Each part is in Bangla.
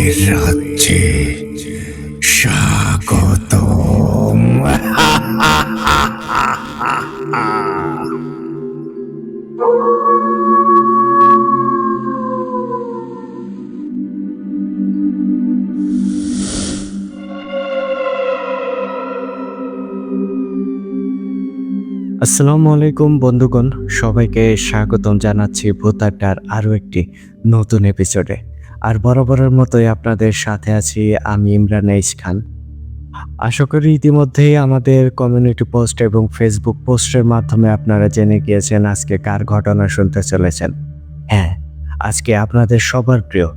রাজ্যে স্বাগতম। আসসালামু আলাইকুম বন্ধুগণ, সবাইকে স্বাগতম জানাচ্ছি ভূত আড্ডার আরও একটি নতুন এপিসোডে। আর বরাবরের মতোই আপনাদের সাথে আছি আমি ইমরান এইচ খান। আশা করি ইতিমধ্যেই আমাদের কমিউনিটি পোস্ট এবং ফেসবুক পোস্টের মাধ্যমে আপনারা জেনে গিয়েছেন আজকে কার ঘটনা শুনতে চলেছেন। হ্যাঁ, আজকে আপনাদের সবার প্রিয়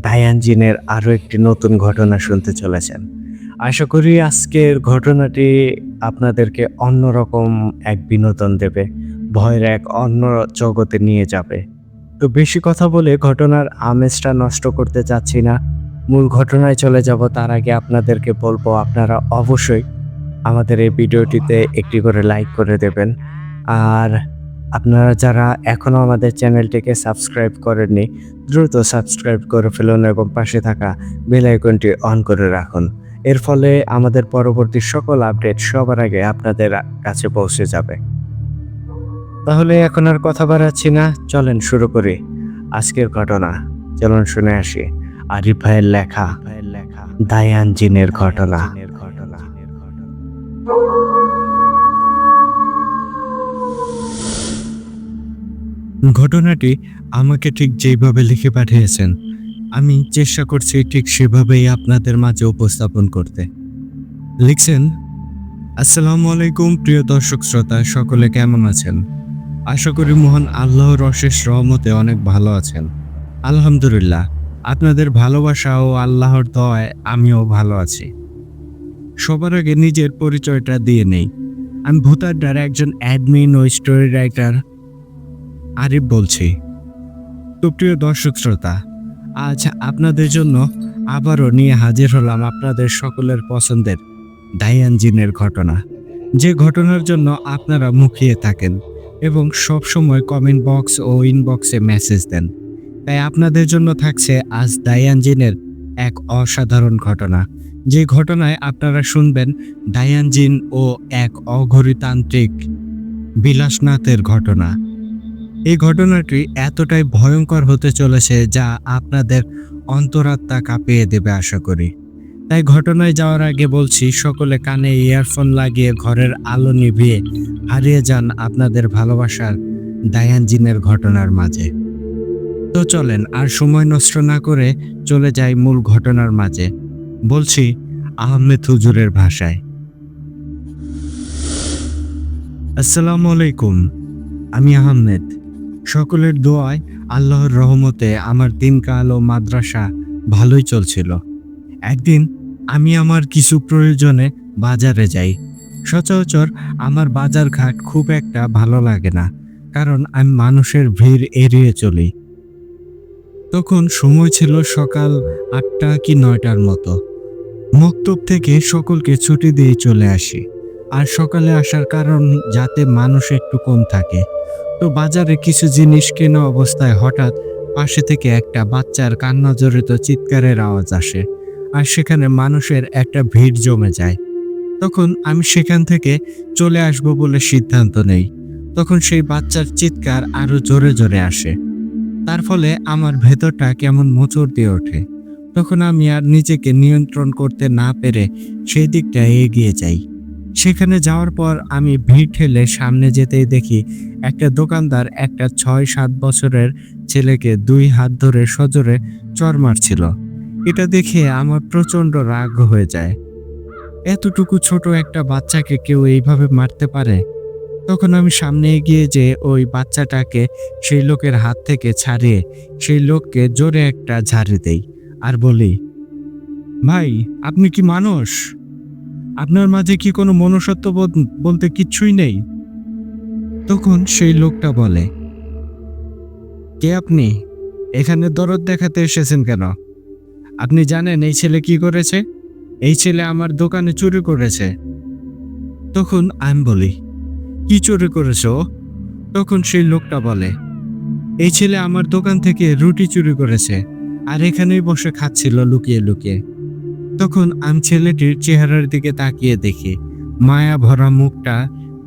ডায়ান জিনের আরও একটি নতুন ঘটনা শুনতে চলেছেন। আশা করি আজকের ঘটনাটি আপনাদেরকে অন্যরকম এক বিনোদন দেবে, ভয়ের এক অন্য জগতে নিয়ে যাবে। তো বেশি কথা বলে ঘটনার আমেজটা নষ্ট করতে চাচ্ছি না, মূল ঘটনায় চলে যাব। তার আগে আপনাদেরকে বলবো, আপনারা অবশ্যই আমাদের এই ভিডিওটিতে একটি করে লাইক করে দেবেন। আর আপনারা যারা এখনও আমাদের চ্যানেলটিকে সাবস্ক্রাইব করেননি, দ্রুত সাবস্ক্রাইব করে ফেলুন এবং পাশে থাকা বেল আইকনটি অন করে রাখুন। এর ফলে আমাদের পরবর্তী সকল আপডেট সবার আগে আপনাদের কাছে পৌঁছে যাবে। তাহলে এখন আর কথা বাড়াচ্ছি না, চলেন শুরু করি আজকের ঘটনা। চলুন শুনে আসি আরিফ ভাইয়ের লেখা ডায়ান জিনের ঘটনা। ঘটনাটি আমাকে ঠিক যেভাবে লিখে পাঠিয়েছেন, আমি চেষ্টা করছি ঠিক সেভাবেই আপনাদের মাঝে উপস্থাপন করতে। লিখছেন, আসসালামু আলাইকুম প্রিয় দর্শক শ্রোতা, সকলে কেমন আছেন? আশা করি মহান আল্লাহর অশেষ রহমতে অনেক ভালো আছেন। আলহামদুলিল্লাহ, আপনাদের ভালোবাসা ও আল্লাহর দয়ায় আমিও ভালো আছি। সবার আগে নিজের পরিচয়টা দিয়ে নেই। আমি ভূত আড্ডার একজন অ্যাডমিন ও স্টোরি রাইটার আরিফ বলছি। তো প্রিয় দর্শক শ্রোতা, আজ আপনাদের জন্য আবারও নিয়ে হাজির হলাম আপনাদের সকলের পছন্দের ডায়ান জিনের ঘটনা, যে ঘটনার জন্য আপনারা মুখিয়ে থাকেন এবং সব সময় কমেন্ট বক্স ও ইনবক্সে মেসেজ দেন। তাই আপনাদের জন্য থাকছে আজ ডায়ান জিনের এক অসাধারণ ঘটনা, যে ঘটনায় আপনারা শুনবেন ডায়ান জিন ও এক অঘরীতান্ত্রিক বিলাসনাথের ঘটনা। এই ঘটনাটি এতটাই ভয়ঙ্কর হতে চলেছে যা আপনাদের অন্তরাত্মা কাঁপিয়ে দেবে আশা করি। তাই ঘটনায় যাওয়ার আগে বলছি, সকলে কানে ইয়ারফোন লাগিয়ে ঘরের আলো নিভিয়ে হারিয়ে যান আপনাদের ভালোবাসার ডায়ান জিনের ঘটনার মাঝে। তো চলেন আর সময় নষ্ট না করে চলে যাই মূল ঘটনার মাঝে। বলছি আহমেদ হুজুরের ভাষায়। আসসালামু আলাইকুম, আমি আহমেদ। সকলের দোয়ায় আল্লাহর রহমতে আমার দিনকাল ও মাদ্রাসা ভালোই চলছিল। একদিন আমি আমার কিছু প্রয়োজনে বাজারে যাই। সচরাচর আমার বাজার ঘাট খুব একটা ভালো লাগে না, কারণ আমি মানুষের ভিড় এড়িয়ে চলি। তখন সময় ছিল সকাল 8টা কি 9টার মতো। মক্তব থেকে সকলকে ছুটি দিয়ে চলে আসি। আর সকালে আসার কারণ যাতে মানুষ একটু কম থাকে। তো বাজারে কিছু জিনিস কেনা অবস্থায় হঠাৎ পাশে থেকে একটা বাচ্চার কান্না জড়িত চিৎকারের আওয়াজ আসে, আর সেখানে মানুষের একটা ভিড় জমে যায়। তখন আমি সেখান থেকে চলে আসব বলে সিদ্ধান্ত নেই। তখন সেই বাচ্চার চিৎকার আরো জোরে জোরে আসে, তার ফলে আমার ভেতরটা কেমন মোচড় দিয়ে ওঠে। তখন আমি আর নিজেকে নিয়ন্ত্রণ করতে না পেরে সেই দিকটা এগিয়ে যাই। সেখানে যাওয়ার পর আমি ভিড় ঠেলে সামনে যেতেই দেখি একটা দোকানদার একটা 6-7 বছরের ছেলেকে 2 হাত ধরে সজোরে চড় মারছিল। এটা দেখে আমার প্রচন্ড রাগ হয়ে যায়। এতটুকু ছোট একটা বাচ্চাকে কেউ এইভাবে মারতে পারে? তখন আমি সামনে এগিয়ে যেয়ে ওই বাচ্চাটাকে সেই লোকের হাত থেকে ছাড়িয়ে সেই লোককে জোরে একটা ঝাড়ি দেই আর বলি, ভাই, আপনি কি মানুষ? আপনার মাঝে কি কোনো মনুষ্যত্ববোধ বলতে কিচ্ছুই নেই? তখন সেই লোকটা বলে, কে আপনি? এখানে দরদ দেখাতে এসেছেন কেন? আপনি জানেন এই ছেলে কি করেছে? এই ছেলে আমার দোকানে চুরি করেছে। তখন আমি বলি, কি চুরি করেছো? তখন সেই লোকটা বলে, এই ছেলে আমার দোকান থেকে রুটি চুরি করেছে আর এখানেই বসে খাচ্ছিল লুকিয়ে লুকিয়ে। তখন আমি ছেলেটির চেহারার দিকে তাকিয়ে দেখি মায়া ভরা মুখটা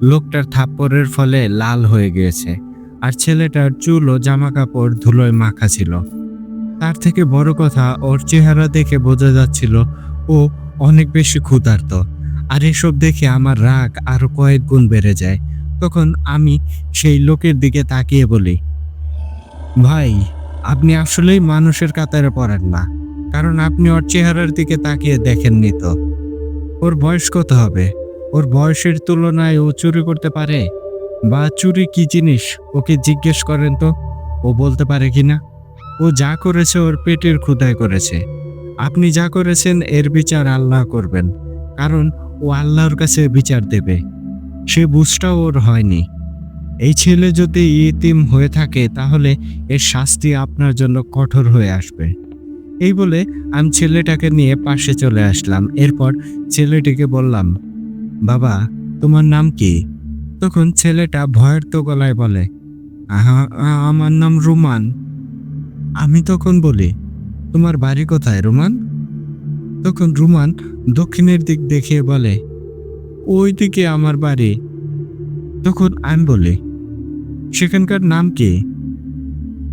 লোকটার থাপ্পড়ের ফলে লাল হয়ে গিয়েছে, আর ছেলেটার চুল ও জামা কাপড় ধুলোয় মাখা ছিল। তার থেকে বড় কথা, ওর চেহারা দেখে বোঝা যাচ্ছিল ও অনেক বেশি ক্ষুধার্ত। আর এসব দেখে আমার রাগ আরো কয়েক গুণ বেড়ে যায়। তখন আমি সেই লোকের দিকে তাকিয়ে বলি, ভাই, আপনি আসলেই মানুষের কাতারে পড়েন না, কারণ আপনি ওর চেহারার দিকে তাকিয়ে দেখেননি তো। ওর বয়স কত হবে? ওর বয়সের তুলনায় ও চুরি করতে পারে? বা চুরি কি জিনিস ওকে জিজ্ঞেস করেন তো, ও বলতে পারে কিনা? ও যা করেছে ওর পেটের ক্ষুধায় করেছে। আপনি যা করেছেন এর বিচার আল্লাহ করবেন, কারণ ও আল্লাহর কাছে বিচার দেবে। সে বুঝটাও ওর হয়নি। এই ছেলে যদি ইতিম হয়ে থাকে তাহলে এর শাস্তি আপনার জন্য কঠোর হয়ে আসবে। এই বলে আমি ছেলেটাকে নিয়ে পাশে চলে আসলাম। এরপর ছেলেটিকে বললাম, বাবা, তোমার নাম কি? তখন ছেলেটা ভয়ের তো গলায় বলে, আমার নাম রুমান। আমি তখন বলি, তোমার বাড়ি কোথায় রুমান? তখন রুমান দক্ষিণের দিক দেখিয়ে বলে, ওই দিকে আমার বাড়ি। তখন আমি বলি, সেখানকার নাম কি?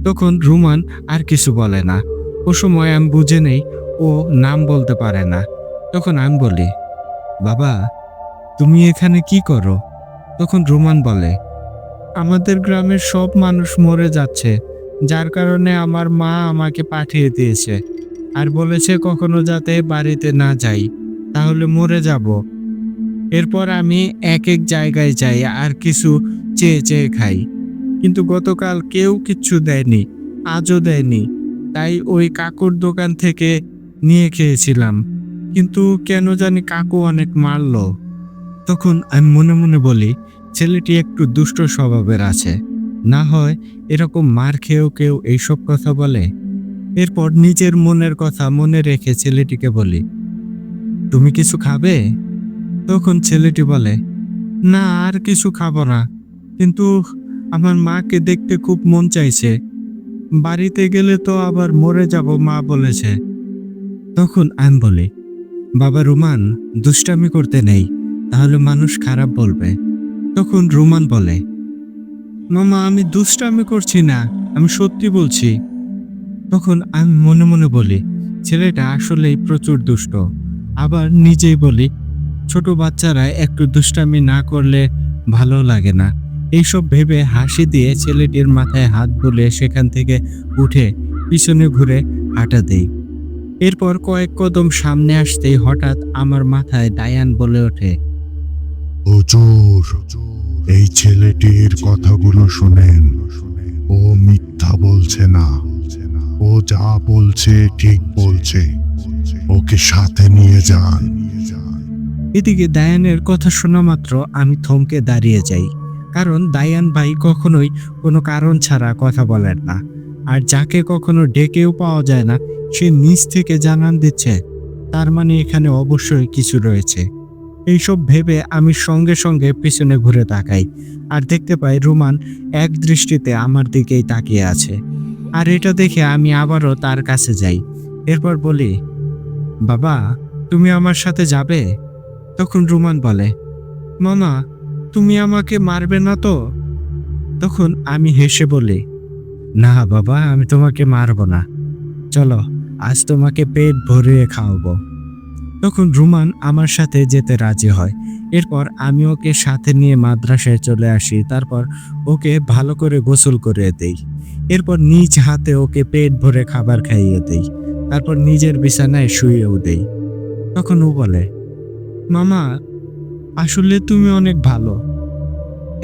তখন রুমান আর কিছু বলে না। ও সময় আমি বুঝে নেই ও নাম বলতে পারে না। তখন আমি বলি, বাবা, তুমি এখানে কি করো? তখন রুমান বলে, আমাদের গ্রামের সব মানুষ মরে যাচ্ছে, যার কারণে আমার মা আমাকে পাঠিয়ে দিয়েছে আর বলেছে কখনো যাতে বাড়িতে না যাই, তাহলে মরে যাব। এরপর আমি এক এক জায়গায় যাই আর কিছু চেয়ে চেয়ে খাই, কিন্তু গতকাল কেউ কিচ্ছু দেয়নি, আজও দেয়নি। তাই ওই কাকুর দোকান থেকে নিয়ে খেয়েছিলাম, কিন্তু কেন জানি কাকু অনেক মারলো। তখন আমি মনে মনে বলি, ছেলেটি একটু দুষ্ট স্বভাবের আছে, না হয় এরকম মার খেয়েও কেউ এইসব কথা বলে। এরপর নিজের মনের কথা মনে রেখে ছেলেটিকে বলি, তুমি কিছু খাবে? তখন ছেলেটি বলে, না, আর কিছু খাবো না, কিন্তু আমার মাকে দেখতে খুব মন চাইছে, বাড়িতে গেলে তো আবার মরে যাব মা বলেছে। তখন আমি বলি, বাবা রুমান, দুষ্টামি করতে নেই, তাহলে মানুষ খারাপ বলবে। তখন রুমান বলে, মামা, আমি দুষ্টামি করছি না, আমি সত্যি বলছি। তখন আমি মনে মনে বলি, ছেলেটা আসলেই প্রচুর দুষ্ট। আবার নিজেই বলি, ছোট বাচ্চারা একটু দুষ্টামি না করলে ভালো লাগে না। এইসব ভেবে হাসি দিয়ে ছেলেটির মাথায় হাত বুলিয়ে সেখান থেকে উঠে পিছনে ঘুরে হাঁটা দেই। এরপর কয়েক কদম সামনে আসতেই হঠাৎ আমার মাথায় ডায়ান বলে ওঠে, হুজুর, এই ছেলেটির কথাগুলো শুনেন। ও মিথ্যা বলছে না, ও যা বলছে ঠিক বলছে। ওকে সাথে নিয়ে যান। এদিকে দায়ানের কথা শোনা মাত্র আমি থমকে দাঁড়িয়ে যাই, কারণ দায়ান ভাই কখনোই কোনো কারণ ছাড়া কথা বলেন না। আর যাকে কখনো ডেকেও পাওয়া যায় না সে নিজ থেকে জানান দিচ্ছে, তার মানে এখানে অবশ্যই কিছু রয়েছে। এইসব ভেবে আমি সঙ্গে সঙ্গে পিছনে ঘুরে তাকাই আর দেখতে পাই রুমান এক দৃষ্টিতে আমার দিকেই তাকিয়ে আছে। আর এটা দেখে আমি আবারও তার কাছে যাই। এরপর বলি, বাবা, তুমি আমার সাথে যাবে? তখন রুমান বলে, মামা, তুমি আমাকে মারবে না তো? তখন আমি হেসে বলি, না বাবা, আমি তোমাকে মারবো না, চলো আজ তোমাকে পেট ভরিয়ে খাওয়াবো। তখন রুমান আমার সাথে যেতে রাজি হয়। এরপর আমি ওকে সাথে নিয়ে মাদ্রাসায় চলে আসি। তারপর ওকে ভালো করে গোসল করিয়ে দেই। এরপর নিজ হাতে ওকে পেট ভরে খাবার খাইয়ে দেই। তারপর নিজের বিছানায় শুয়েও দেই। তখন ও বলে, মামা, আসলে তুমি অনেক ভালো,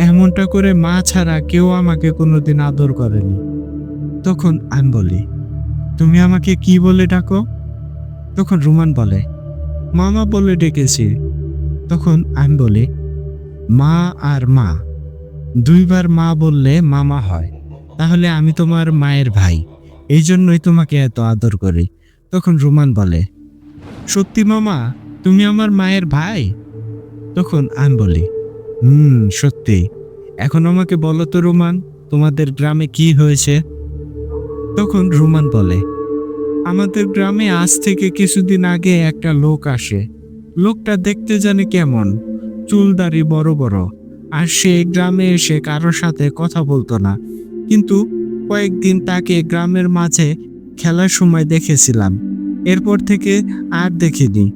এমনটা করে মা ছাড়া কেউ আমাকে কোনোদিন আদর করেনি। তখন আমি বলি, তুমি আমাকে কি বলে ডাকো? তখন রুমান বলে, মামা বলে ডেকেছি। তখন আমি বলি, মা আর মা, দুইবার মা বললে মামা হয়, তাহলে আমি তোমার মায়ের ভাই, এই জন্যই তোমাকে এত আদর করি। তখন রুমান বলে, সত্যি মামা, তুমি আমার মায়ের ভাই? তখন আমি বলি, সত্যি। এখন আমাকে বলো তো রুমান, তোমাদের গ্রামে কি হয়েছে? তখন রুমান বলে, আমাদের গ্রামে আজ থেকে কিছুদিন আগে একটা লোক আসে। লোকটা দেখতে জানি কেমন, চুলদাড়ি বড় বড়, আর সে গ্রামে এসে কারোর সাথে কথা বলতো না। কিন্তু কয়েকদিন তাকে গ্রামের মাঝে খেলার সময় দেখেছিলাম, এরপর থেকে আর দেখিনি।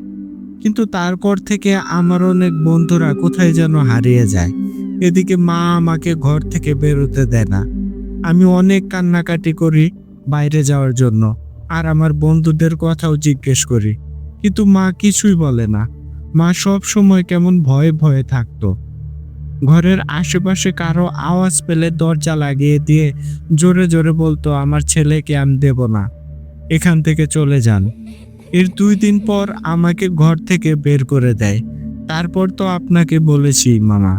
কিন্তু তারপর থেকে আমার অনেক বন্ধুরা কোথায় যেন হারিয়ে যায়। এদিকে মা আমাকে ঘর থেকে বেরোতে দেয় না। আমি অনেক কান্নাকাটি করি বাইরে যাওয়ার জন্য, আর আমার বন্ধুদের কথাও জিজ্ঞেস করি, কিন্তু মা কিছুই বলে না। মা সব সময় কেমন ভয়ে ভয়ে থাকতো। ঘরের আশেপাশে কারো আওয়াজ পেলে দরজা লাগিয়ে দিয়ে জোরে জোরে বলতো, আমার ছেলেকে আমি দেব না, এখান থেকে চলে যান। এর 2 দিন পর আমাকে ঘর থেকে বের করে দেয়। তারপর তো আপনাকে বলেছি মামা।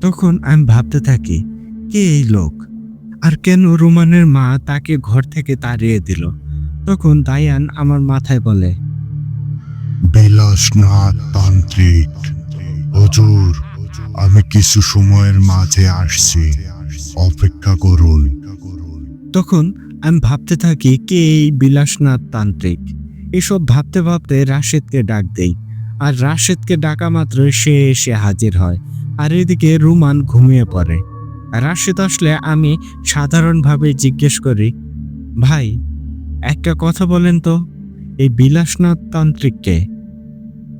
তখন আমি ভাবতে থাকি, কে এই লোক, আর কেন রোমানের মা তাকে ঘর থেকে তাড়িয়ে দিল। তখন দায়ান আমার মাথায় বলে, বিলাসনাথ তান্ত্রিক। হুজুর, আমি কিছু সময়ের মাঝে আসছি, অপেক্ষা করুন। তখন আমি ভাবতে থাকি, কে এই বিলাসনাথ তান্ত্রিক। এসব ভাবতে ভাবতে রাশেদকে ডাক দেই, আর রাশেদকে ডাকা মাত্র সে এসে হাজির হয়। আর এদিকে রুমান ঘুমিয়ে পড়ে। রাশেদ আসলে আমি সাধারণভাবে জিজ্ঞেস করি, ভাই একটা কথা বলেন তো, এই বিলাসনাথ তান্ত্রিককে?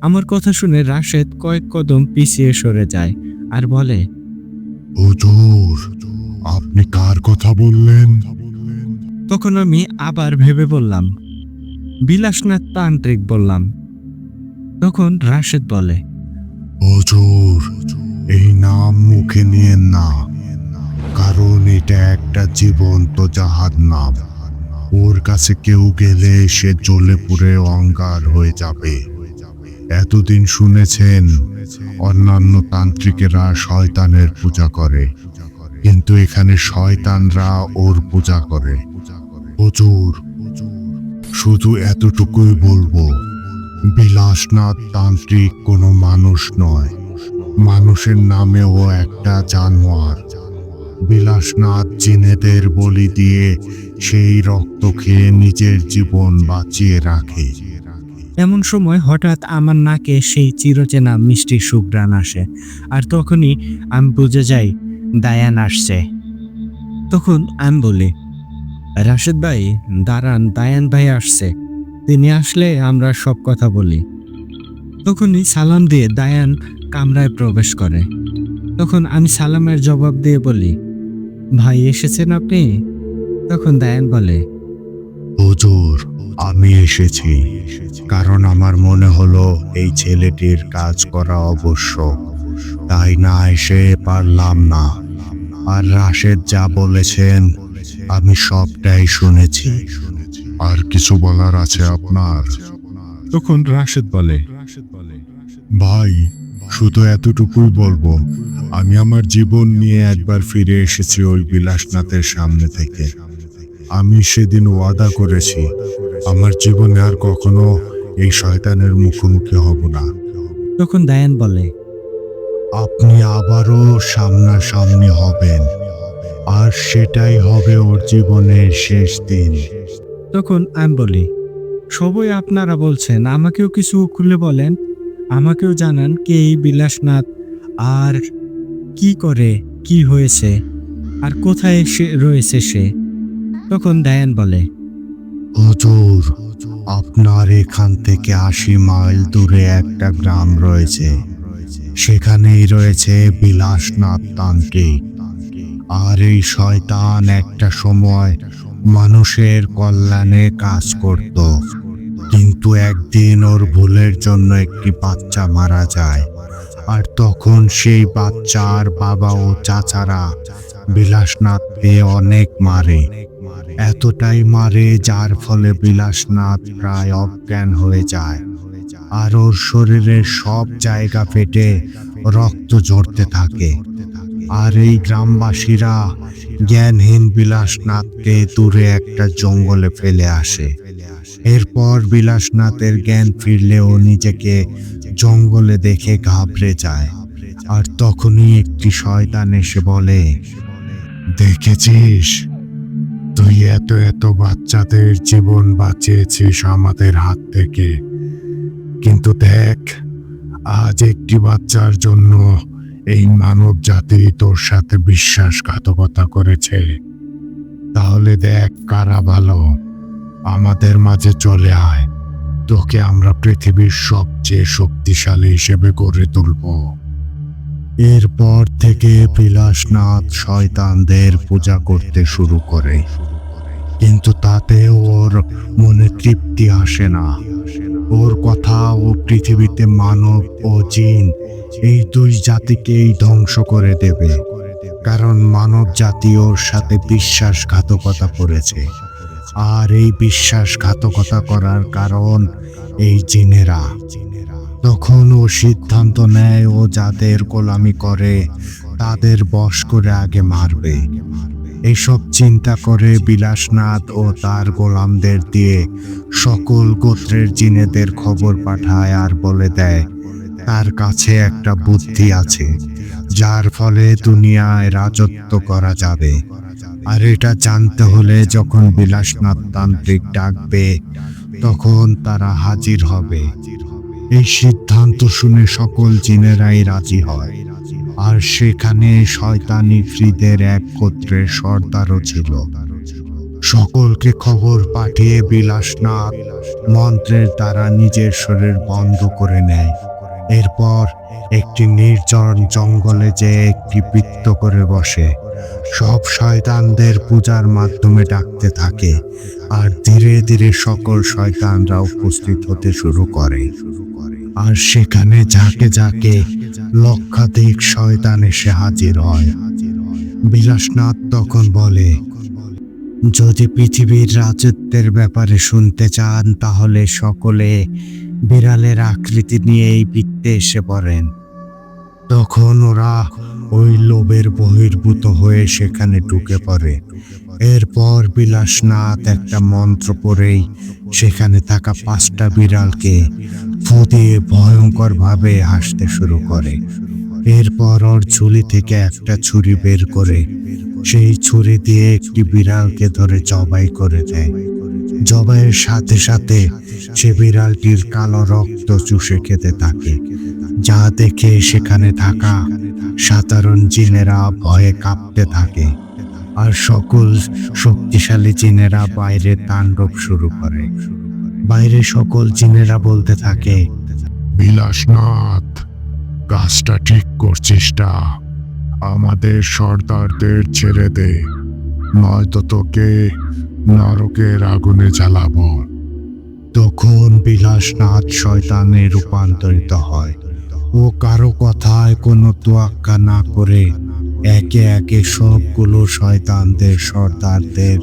আমার কথা শুনে রাশেদ কয়েক কদম পিছিয়ে সরে যায় আর বলে, হুজুর, আপনি কার কথা বললেন? তখন আমি আবার ভেবে বললাম, বিলাসনাথ তান্ত্রিক বললাম। তখন রাশেদ বলে, হুজুর, এই নাম মুখে নিয়েন না, কারণ এটা একটা জীবন্ত জাহান্নাম। ওর কাছে কেউ গেলে সে জ্বলে পুড়ে অঙ্গার হয়ে যাবে। এতদিন শুনেছেন অন্যান্য তান্ত্রিকেরা শয়তানের পূজা করে, কিন্তু এখানে শয়তানরা ওর পূজা করে। হুজুর, শুধু এতটুকুই বলবো, বিলাসনাথ তান্ত্রিক কোনো মানুষ নয়, মানুষের নামেও একটা জানোয়ার। বিলাসনাথ জিনেদের বলি দিয়ে সেই রক্ত খেয়ে নিজের জীবন বাঁচিয়ে রাখে। এমন সময় হঠাৎ আমার নাকে সেই চিরচেনা মিষ্টি সুঘ্রাণ আসে, আর তখনই আমি বুঝে যাই দায়ান আসছে। তখন আমি বলি, রাশেদ ভাই দাঁড়ান, দায়ান ভাই আসছে, তিনি আসলে আমরা সব কথা বলি। তখনই সালাম দিয়ে দায়ান কামরায় প্রবেশ করে। তখন আমি সালামের জবাব দিয়ে বলি, ভাই এসেছেন আপনি? তখন দায়ান বলে, হুজুর, আমি এসেছি কারণ আমার মনে হলো এই ছেলেটির কাজ করা আবশ্যক, তাই না এসে পারলাম না। আর রাশেদ যা বলেছেন আমি সবটাই শুনেছি। আর কিছু বলার আছে আপনার? তখন রাশেদ বলে, ভাই, শুধু এতটুকুই বলবো, আমি আমার জীবন নিয়ে একবার ফিরে এসেছি ওই বিলাসনাথের সামনে থেকে। আমি সেদিন ওয়াদা করেছি আমার জীবনে আর কখনো এই শয়তানের মুখোমুখি হব না। তখন দায়ান বলে, আপনি আবারও সামনাসামনি হবেন, আর সেটাই হবে ওর জীবনের শেষ দিন। তখন আমি বলি, সবই আপনারা বলছেন, আমাকেও কিছু খুলে বলেন, আমাকেও জানান কে এই বিলাসনাথ, আর কি করে, কি হয়েছে, আর কোথায় সে রয়েছে সে। তখন দায়ান বলে, হুজুর, আপনার এখান থেকে 80 মাইল দূরে একটা গ্রাম রয়েছে, সেখানেই রয়েছে বিলাসনাথ তান্ত্রিক। আর এই শয়তান একটা সময় মানুষের কল্যাণে কাজ করত, কিন্তু একদিন ওর ভুলের জন্য একটি বাচ্চা মারা যায়। আর তখন সেই বাচ্চার বাবা ও চাচারা বিলাসনাথকে অনেক মারে, এতটাই মারে যার ফলে বিলাসনাথ প্রায় অজ্ঞান হয়ে যায়, আর ওর শরীরের সব জায়গা ফেটে রক্ত ঝরতে থাকে। আর এই গ্রামবাসীরা জ্ঞানহীন বিলাসনাথকে দূরে একটা জঙ্গলে ফেলে আসে। এরপর বিলাসনাথের জ্ঞান ফিরলেও নিজেকে জঙ্গলে দেখে ঘাবড়ে যায়। আর তখনই একটি শয়তান এসে বলে, দেখেছিস, তুই এত এত বাচ্চাদের জীবন বাঁচিয়েছিস আমাদের হাত থেকে, কিন্তু দেখ, আজ একটি বাচ্চার জন্য এই মানব জাতি তোর সাথে বিশ্বাসঘাতকতা করেছে। তাহলে দেখ কারা ভালো। আমাদের মাঝে চলে আয়, তোকে আমরা পৃথিবীর সবচেয়ে শক্তিশালী হিসেবে গড়ে তুলব। এরপর থেকে বিলাসনাথ শয়তানদের পূজা করতে শুরু করে, কিন্তু তাতে ওর মনে তৃপ্তি আসে না। ওর কথা ও পৃথিবীতে মানব ও জিন এই দুই জাতিকেই ধ্বংস করে দেবে, কারণ মানব জাতি ওর সাথে বিশ্বাসঘাতকতা করেছে। আর এই বিশ্বাসঘাতকতা করার কারণ এই জিনেরা। তখন ও সিদ্ধান্ত নেয় ও যাদের গোলামি করে তাদের বশ করে আগে মারবে। এসব চিন্তা করে বিলাসনাথ ও তার গোলামদের দিয়ে সকল গোত্রের জিনেদের খবর পাঠায় আর বলে দেয় তার কাছে একটা বুদ্ধি আছে, যার ফলে দুনিয়ায় রাজত্ব করা যাবে। আর এটা জানতে হলে যখন বিলাসনাথ তান্ত্রিক ডাকবে তখন তারা হাজির হবে। এই সিদ্ধান্ত শুনে সকল জিনেরাই রাজি হয়। আর সেখানে শয়তানি ফ্রিদের এক গোত্রের সর্দারও ছিল। সকলকে খবর পাঠিয়ে বিলাসনাথ মন্ত্রের দ্বারা নিজের শরীর বন্ধ করে নেয়। এরপর একটি নির্জন জঙ্গলে যে একটি বৃত্ত করে বসে সব শয়তানদের পূজার মাধ্যমে ডাকতে থাকে। আর ধীরে ধীরে সকল শয়তানরা উপস্থিত হতে শুরু করে। আর সেখানে ঝাঁকে ঝাঁকে লক্ষাধিক শয়তান এসে হাজির হয়। বিলাসনাথ তখন বলে, যদি পৃথিবীর রাজত্বের ব্যাপারে শুনতে চান তাহলে সকলে বিড়ালের আকৃতি নিয়ে এই বৃত্তে এসে পড়েন। তখন ওরা ওই লোভের বহির্ভূত হয়ে সেখানে ঢুকে পড়ে। এরপর বিলাসনাথ একটা মন্ত্র পড়েই সেখানে থাকা 5টা বিড়ালকে ফু দিয়ে ভয়ঙ্কর ভাবে হাসতে শুরু করে। এরপর ওর ঝুলি থেকে একটা ছুরি বের করে সেই ছুরি দিয়ে একটি বিড়ালকে ধরে জবাই করে দেয়। জবাইয়ের সাথে সাথে সে বিড়ালটির কালো রক্ত চুষে খেতে থাকে, যা দেখে সেখানে থাকা সাধারণ জিনেরা ভয়ে কাঁপতে থাকে। আর সকল শক্তিশালী জিনেরা বাইরে তাণ্ডব শুরু করে। বাইরে সকল জিনেরা বলতে থাকে, বিলাসনাথ, কাজটা ঠিক করছিস না, আমাদের সর্দারদের ছেড়ে দে, নয়তো তোকে নরকের আগুনে জ্বালাবো। তখন বিলাসনাথ শয়তানে রূপান্তরিত হয়। ও কারো কথায় কোনো তোয়াক্কা না করে একে একে সবগুলো শয়তানদের সর্দারদের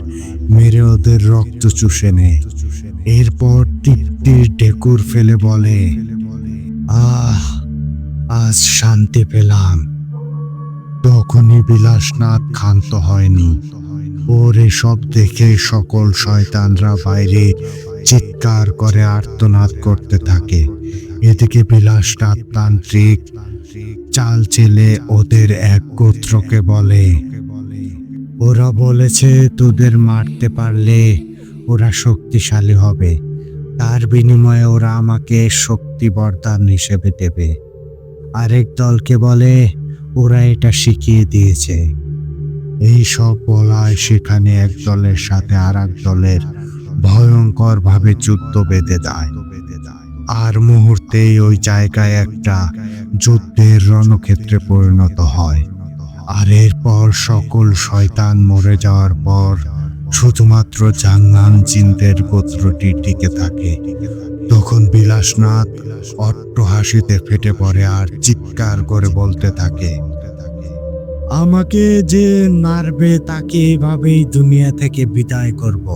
মেরে ওদের রক্ত চুষে নেয়। এরপর তৃপ্তির ঢেকুর ফেলে বলে, আহ, আজ শান্তি পেলাম। তখনই বিলাসনাথ ক্ষান্ত হয়নি। ওর এসব দেখে সকল শয়তানরা বাইরে চিৎকার করে আর্তনাদ করতে থাকে। এদিকে বিলাসনাথ তান্ত্রিক চাল চেলে ওদের এক গোত্রকে বলে, ওরা বলেছে তোদের মারতে পারলে ওরা শক্তিশালী হবে, তার বিনিময়ে ওরা আমাকে শক্তি বরদান হিসেবে দেবে। আরেক দলকে বলে ওরা এটা শিখিয়ে দিয়েছে। এই সব বলায় সেখানে এক দলের সাথে আর এক দলের ভয়ঙ্কর ভাবে যুদ্ধ বেঁধে দেয়। আর মুহূর্তেই ওই জায়গায় একটা যুদ্ধের রণক্ষেত্রে পরিণত হয়। আর এরপর সকল শয়তান মরে যাওয়ার পর শুধুমাত্র জান্নান জিনদের গোত্রটি টিকে থাকে। তখন বিলাসনাথ অট্টহাসিতে ফেটে পড়ে আর চিৎকার করে বলতে থাকে, আমাকে যে মারবে তাকে এভাবেই দুনিয়া থেকে বিদায় করব।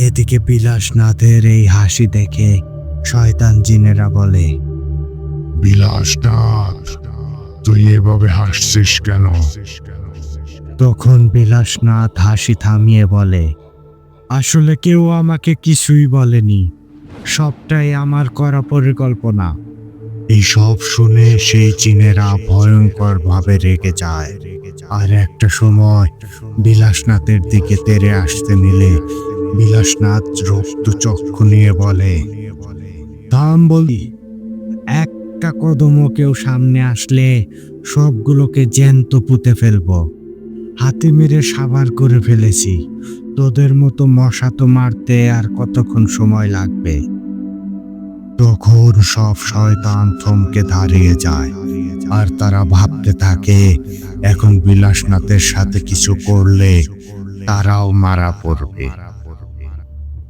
এদিকে বিলাসনাথের এই হাসি দেখে শয়তান জিনেরা বলে, বিলাসনাথ, তুই এভাবে হাসছিস কেন? তখন বিলাসনাথ হাসি থামিয়ে বলে, আসলে কেউ আমাকে কিছুই বলেনি, সবটাই আমার করা পরিকল্পনা। এইসব শুনে সেই জিনেরা ভয়ঙ্কর ভাবে রেগে যায়। আর একটা সময় বিলাসনাথের দিকে তেড়ে আসতে নিলে বিলাসনাথ রক্ত চক্ষু নিয়ে বলে, থাম বলি, একটা কদমও কেউ সামনে আসলে সবগুলোকে জ্যান্ত পুঁতে ফেলবো। হাতে মেরে সাবার করে ফেলেছি, তোদের মতো মশা তো মারতে আর কতক্ষণ সময় লাগবে। তখন সব শয়তান থমকে দাঁড়িয়ে যায় আর তারা ভাবতে থাকে এখন বিলাসনাথের সাথে কিছু করলে তারাও মারা পড়বে।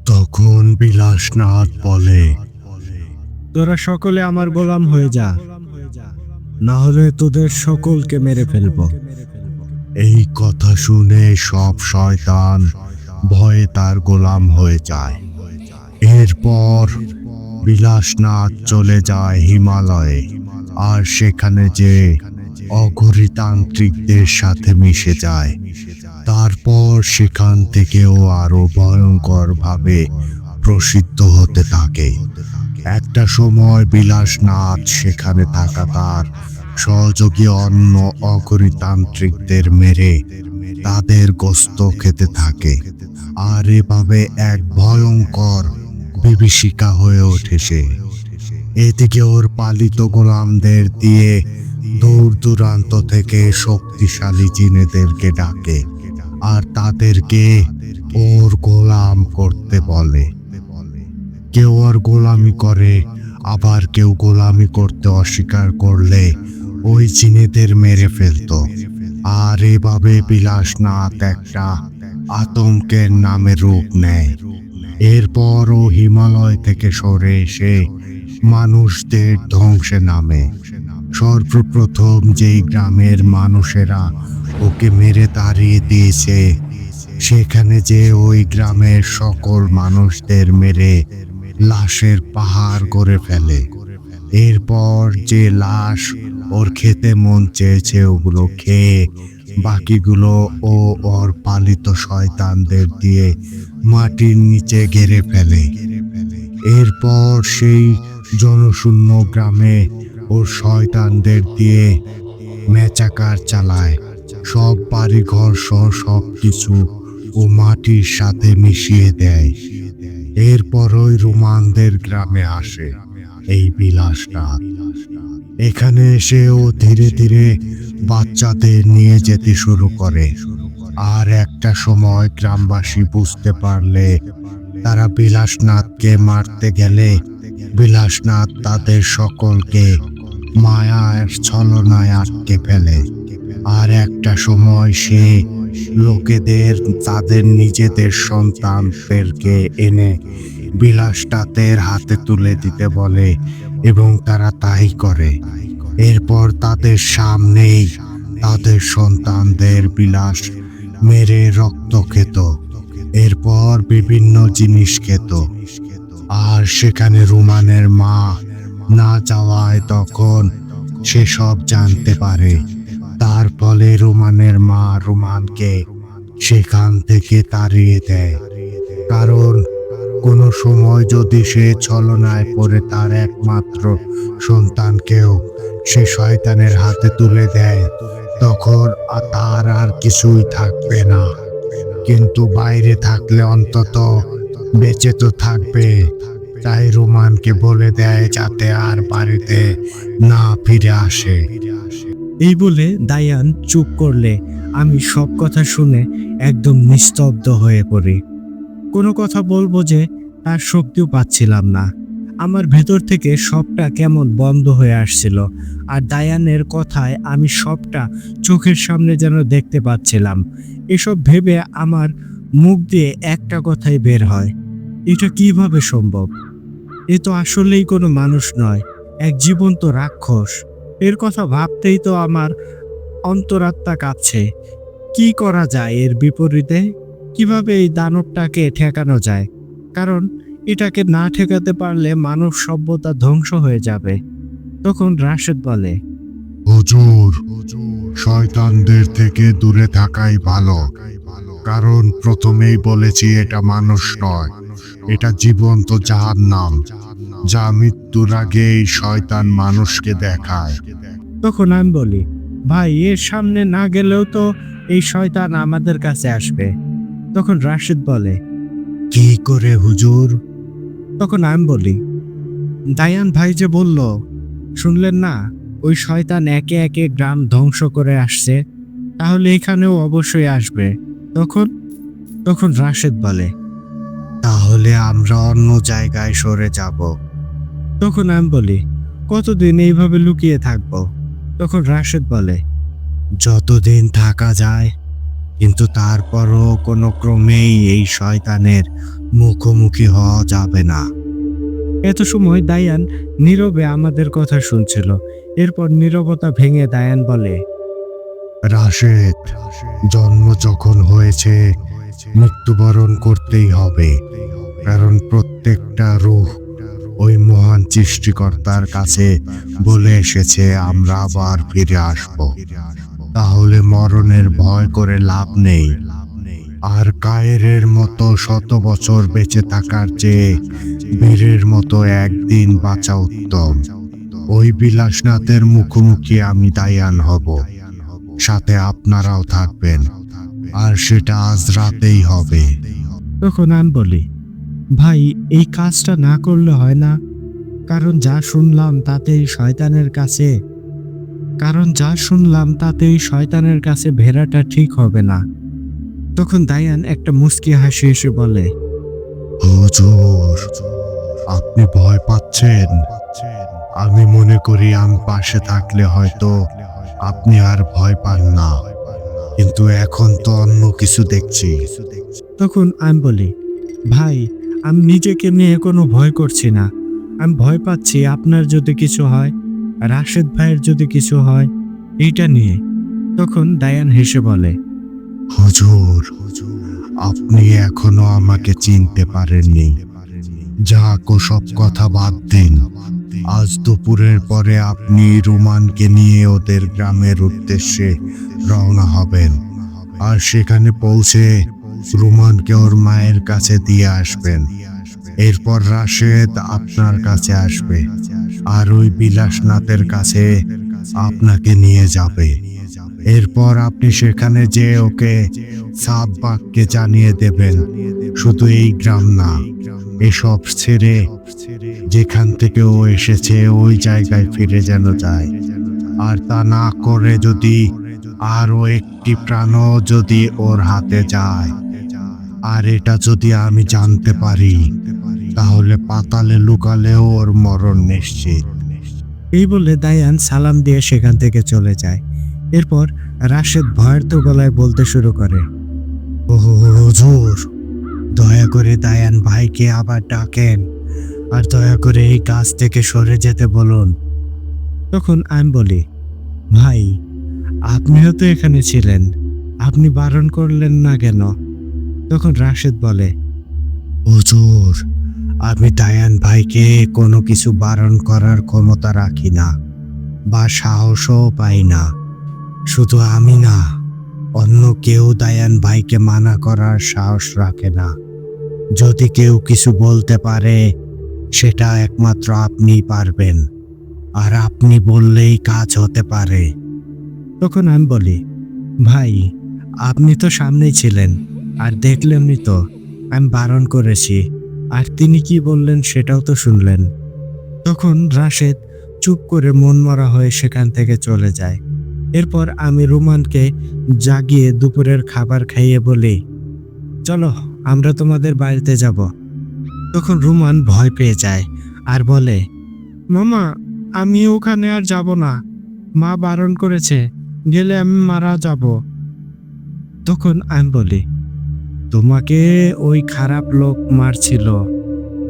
তখন বিলাসনাথ বলে, তোরা সকলে আমার গোলাম হয়ে যা, না হলে তোদের সকলকে মেরে ফেলবো। এই কথা শুনে সব শয়তান ভয়ে তার গোলাম হয়ে যায়। এরপর বিলাসনাথ চলে যায় হিমালয়ে আর সেখানে যে অঘরীতান্ত্রিকদের সাথে মিশে যায়। তারপর সেখান থেকেও আরো ভয়ঙ্কর ভাবে প্রসিদ্ধ হতে থাকে। একটা সময় বিলাসনাথ সেখানে থাকা তার সহযোগী অন্য অঘরীতান্ত্রিকদের মেরে তাদের গোস্ত খেতে থাকে। আর এভাবে এক ভয়ঙ্কর বিভীষিকা হয়ে ওঠে সে। এদিকে ওর পালিত গোলামদের দিয়ে দূর দূরান্ত থেকে শক্তিশালী জিনেদেরকে ডাকে আর তাদেরকে ওর গোলাম করতে বলে। কেউ ওর গোলামি করে, আবার কেউ গোলামি করতে অস্বীকার করলে ওই জিনেদের মেরে ফেলতো। আর এভাবে বিলাসনাথ একটা আতঙ্কের নামে রূপ নেয়। এরপর ও হিমালয় থেকে সরে এসে মানুষদের ধ্বংসে নামে। সর্বপ্রথম যেই গ্রামের মানুষেরা ওকে মেরে তাড়িয়ে দিয়েছে সেখানে যে ওই গ্রামের সকল মানুষদের মেরে লাশের পাহাড় করে ফেলে। এরপর যে লাশ ওর খেতে মন চেয়েছে ওগুলো খেয়ে বাকিগুলো ও ওর পালিত শয়তানদের দিয়ে মাটির নিচে গেড়ে ফেলে। এরপর সেই জনশূন্য গ্রামে ওর শয়তানদের দিয়ে মেচাকার চালায়। সব বাড়িঘর সহ সব কিছু ও মাটির সাথে মিশিয়ে দেয়। এরপর ওই রোমানদের গ্রামে আসে এই বিলাসনাথ। এখানে এসে ও ধীরে ধীরে বাচ্চাদের নিয়ে যেতে শুরু করে। আর একটা সময় গ্রামবাসী বুঝতে পারলে তারা বিলাসনাথকে মারতে গেলে বিলাসনাথ তাদের সকলকে মায়ার ছলনায় আটকে ফেলে। আর একটা সময় সে লোকেদের তাদের নিজেদের সন্তানদেরকে এনে বিলাসনাথের হাতে তুলে দিতে বলে এবং তারা তাই করে। এরপর তাদের সামনেই তাদের সন্তানদের বিলাস মেরে রক্ত খেত, এরপর বিভিন্ন জিনিস খেত। আর সেখানে রুমানের মা না যাওয়ায় তখন সে সব জানতে পারে। তার ফলে রুমানের মা রুমানকে সেখান থেকে তাড়িয়ে দেয়। কারণ কোনো সময় যদি সে ছলনায় পড়ে তার একমাত্র সন্তানকেও সে শয়তানের হাতে তুলে দেয় তখন তার আর কিছুই থাকবে না, কিন্তু বাইরে থাকলে অন্তত বেঁচে তো থাকবে। তাই রোমানকে বলে দেয় যাতে আর বাড়িতে না ফিরে আসে। এই বলে দায়ান চুপ করলে আমি সব কথা শুনে একদম নিস্তব্ধ হয়ে পড়ি। কোনো কথা বলবো যে তার শক্তিও পাচ্ছিলাম না। আমার ভেতর থেকে সবটা কেমন বন্ধ হয়ে আসছিল। আর দায়ানের কথায় আমি সবটা চোখের সামনে যেন দেখতে পাচ্ছিলাম। এসব ভেবে আমার মুখ দিয়ে একটা কথাই বের হয়, এটা কিভাবে সম্ভব? এ তো আসলেই কোনো মানুষ নয়, এক জীবন্ত রাক্ষস। এর কথা ভাবতেই তো আমার অন্তরাত্মা কাঁপছে। কি করা যায় এর বিপরীতে? কিভাবে এই দানবটাকে ঠেকানো যায়? কারণ এটাকে না ঠেকাতে পারলে মানব সভ্যতা ধ্বংস হয়ে যাবে। তখন রাশেদ বলে, হুজুর, শয়তানদের থেকে দূরে থাকাই ভালো। কারণ প্রথমেই বলেছি এটা মানুষ নয়, এটা জীবন্ত জাহান্নাম। যা মৃত্যুর আগে এই শয়তান মানুষকে দেখায়। তখন আমি বলি, ভাই এর সামনে না গেলেও তো এই শয়তান আমাদের কাছে আসবে। তখন রাশেদ বলে, কি করে হুজুর? তখন আমি বলি, দায়ান ভাই যে বলল, শুনলেন না, ওই শয়তান একে একে গ্রাম ধ্বংস করে আসছে, তাহলে এখানেও অবশ্যই আসবে। তখন তখন রাশেদ বলে, তাহলে আমরা অন্য জায়গায় সরে যাব। তখন আমি বলি, কতদিন এইভাবে লুকিয়ে থাকবো? তখন রাশেদ বলে, যতদিন থাকা যায়, কিন্তু তারপরও কোনো ক্রমেই এই শয়তানের মুখোমুখি হওয়া যাবে না। এত সময় দায়ান নীরবে আমাদের কথা শুনছিল। এরপর নীরবতা ভেঙে দায়ান বলে, রাশেদ, জন্ম যখন হয়েছে মৃত্যুবরণ করতেই হবে, কারণ প্রত্যেকটা রূহ ওই মহান সৃষ্টিকর্তার কাছে বলে এসেছে আমরা আবার ফিরে আসব। তাহলে মরণের ভয় করে লাভ নেই। আর কায়েরের মতো শত বছর বেঁচে থাকার চেয়ে বীরের মতো একদিন বাঁচা উত্তম। ওই বিলাসনাথের মুখোমুখি আমি দায়ান হব, সাথে আপনারাও থাকবেন, আর সেটা আজ রাতেই হবে। তখন আমি বলি, ভাই এই কাজটা না করলে হয় না, কারণ যা শুনলাম তাতে এই শয়তানের কাছে ভেড়াটা ঠিক হবে না। তখন দায়ান একটা মুচকি হাসি এসে বলে, হুজুর, আপনি ভয় পাচ্ছেন? আমি মনে করি আমি পাশে থাকলে হয়তো আপনি আর ভয় পান না, কিন্তু এখন তো অন্য কিছু দেখছি। তখন আমি বলি, ভাই আমি নিজেকে নিয়ে কোনো ভয় করছি না, আমি ভয় পাচ্ছি আপনার যদি কিছু হয়, রাশেদ ভাইয়ের যদি কিছু হয়, এইটা নিয়ে। তখন দায়ান হেসে বলে, হুজুর, আপনি এখনো আমাকে চিনতে পারেননি। যাক, সব কথা বাদ দিন। আজ দুপুরের পরে আপনি রুমানকে নিয়ে ওদের গ্রামের উদ্দেশ্যে রওনা হবেন, আর সেখানে পৌঁছে রুমানকে ওর মায়ের কাছে দিয়ে আসবেন। এরপর রাশেদ আপনার কাছে আসবে, আর ওই বিলাসনাথের কাছে আপনাকে নিয়ে যাবে। এরপর আপনি সেখানে যে ওকে সাত বাঘকে জানিয়ে দেবেন, শুধু এই গ্রাম না, এসব ছেড়ে যেখান থেকে ও এসেছে ওই জায়গায় ফিরে যেন যায়। আর তা না করে যদি আরো একটি প্রাণও যদি ওর হাতে যায়, আর এটা যদি আমি জানতে পারি, তাহলে পাতালে লুকালেও ওর মরণ নিশ্চিত। এই বলে দায়ান সালাম দিয়ে সেখান থেকে চলে যায়। এরপর রাশেদ ভয়ার্ত গলায় বলতে শুরু করে, ও হুজুর, দয়া করে দায়ান ভাইকে আবার ডাকেন, আর দয়া করে এই কাজ থেকে সরে যেতে বলুন। তখন আমি বলি, ভাই আপনিও তো এখানে ছিলেন, আপনি বারণ করলেন না কেন? তখন রাশেদ বলে, হুজুর, আমি দায়ান ভাইকে কোনো কিছু বারণ করার ক্ষমতা রাখি না, বা সাহসও পাই না। শুধু আমি না, অন্য কেউ দায়ান ভাইকে মানা করার সাহস রাখে না। যদি কেউ কিছু বলতে পারে, সেটা একমাত্র আপনিই পারবেন, আর আপনি বললেই কাজ হতে পারে। তখন আমি বলি, ভাই আপনি তো সামনেই ছিলেন, আর দেখলেনই তো আমি বারণ করেছি, আর তিনি কি বললেন সেটাও তো শুনলেন। তখন রাশেদ চুপ করে মনমরা হয়ে সেখান থেকে চলে যায়। এরপর আমি রুমানকে জাগিয়ে দুপুরের খাবার খাইয়ে বলি, চলো আমরা তোমাদের বাড়িতে যাব। তখন রুমান ভয় পেয়ে যায় আর বলে, মামা আমি ওখানে আর যাব না, মা বারণ করেছে, গেলে আমি মারা যাব। তখন আমি বলি, তোমাকে ওই খারাপ লোক মারছিল,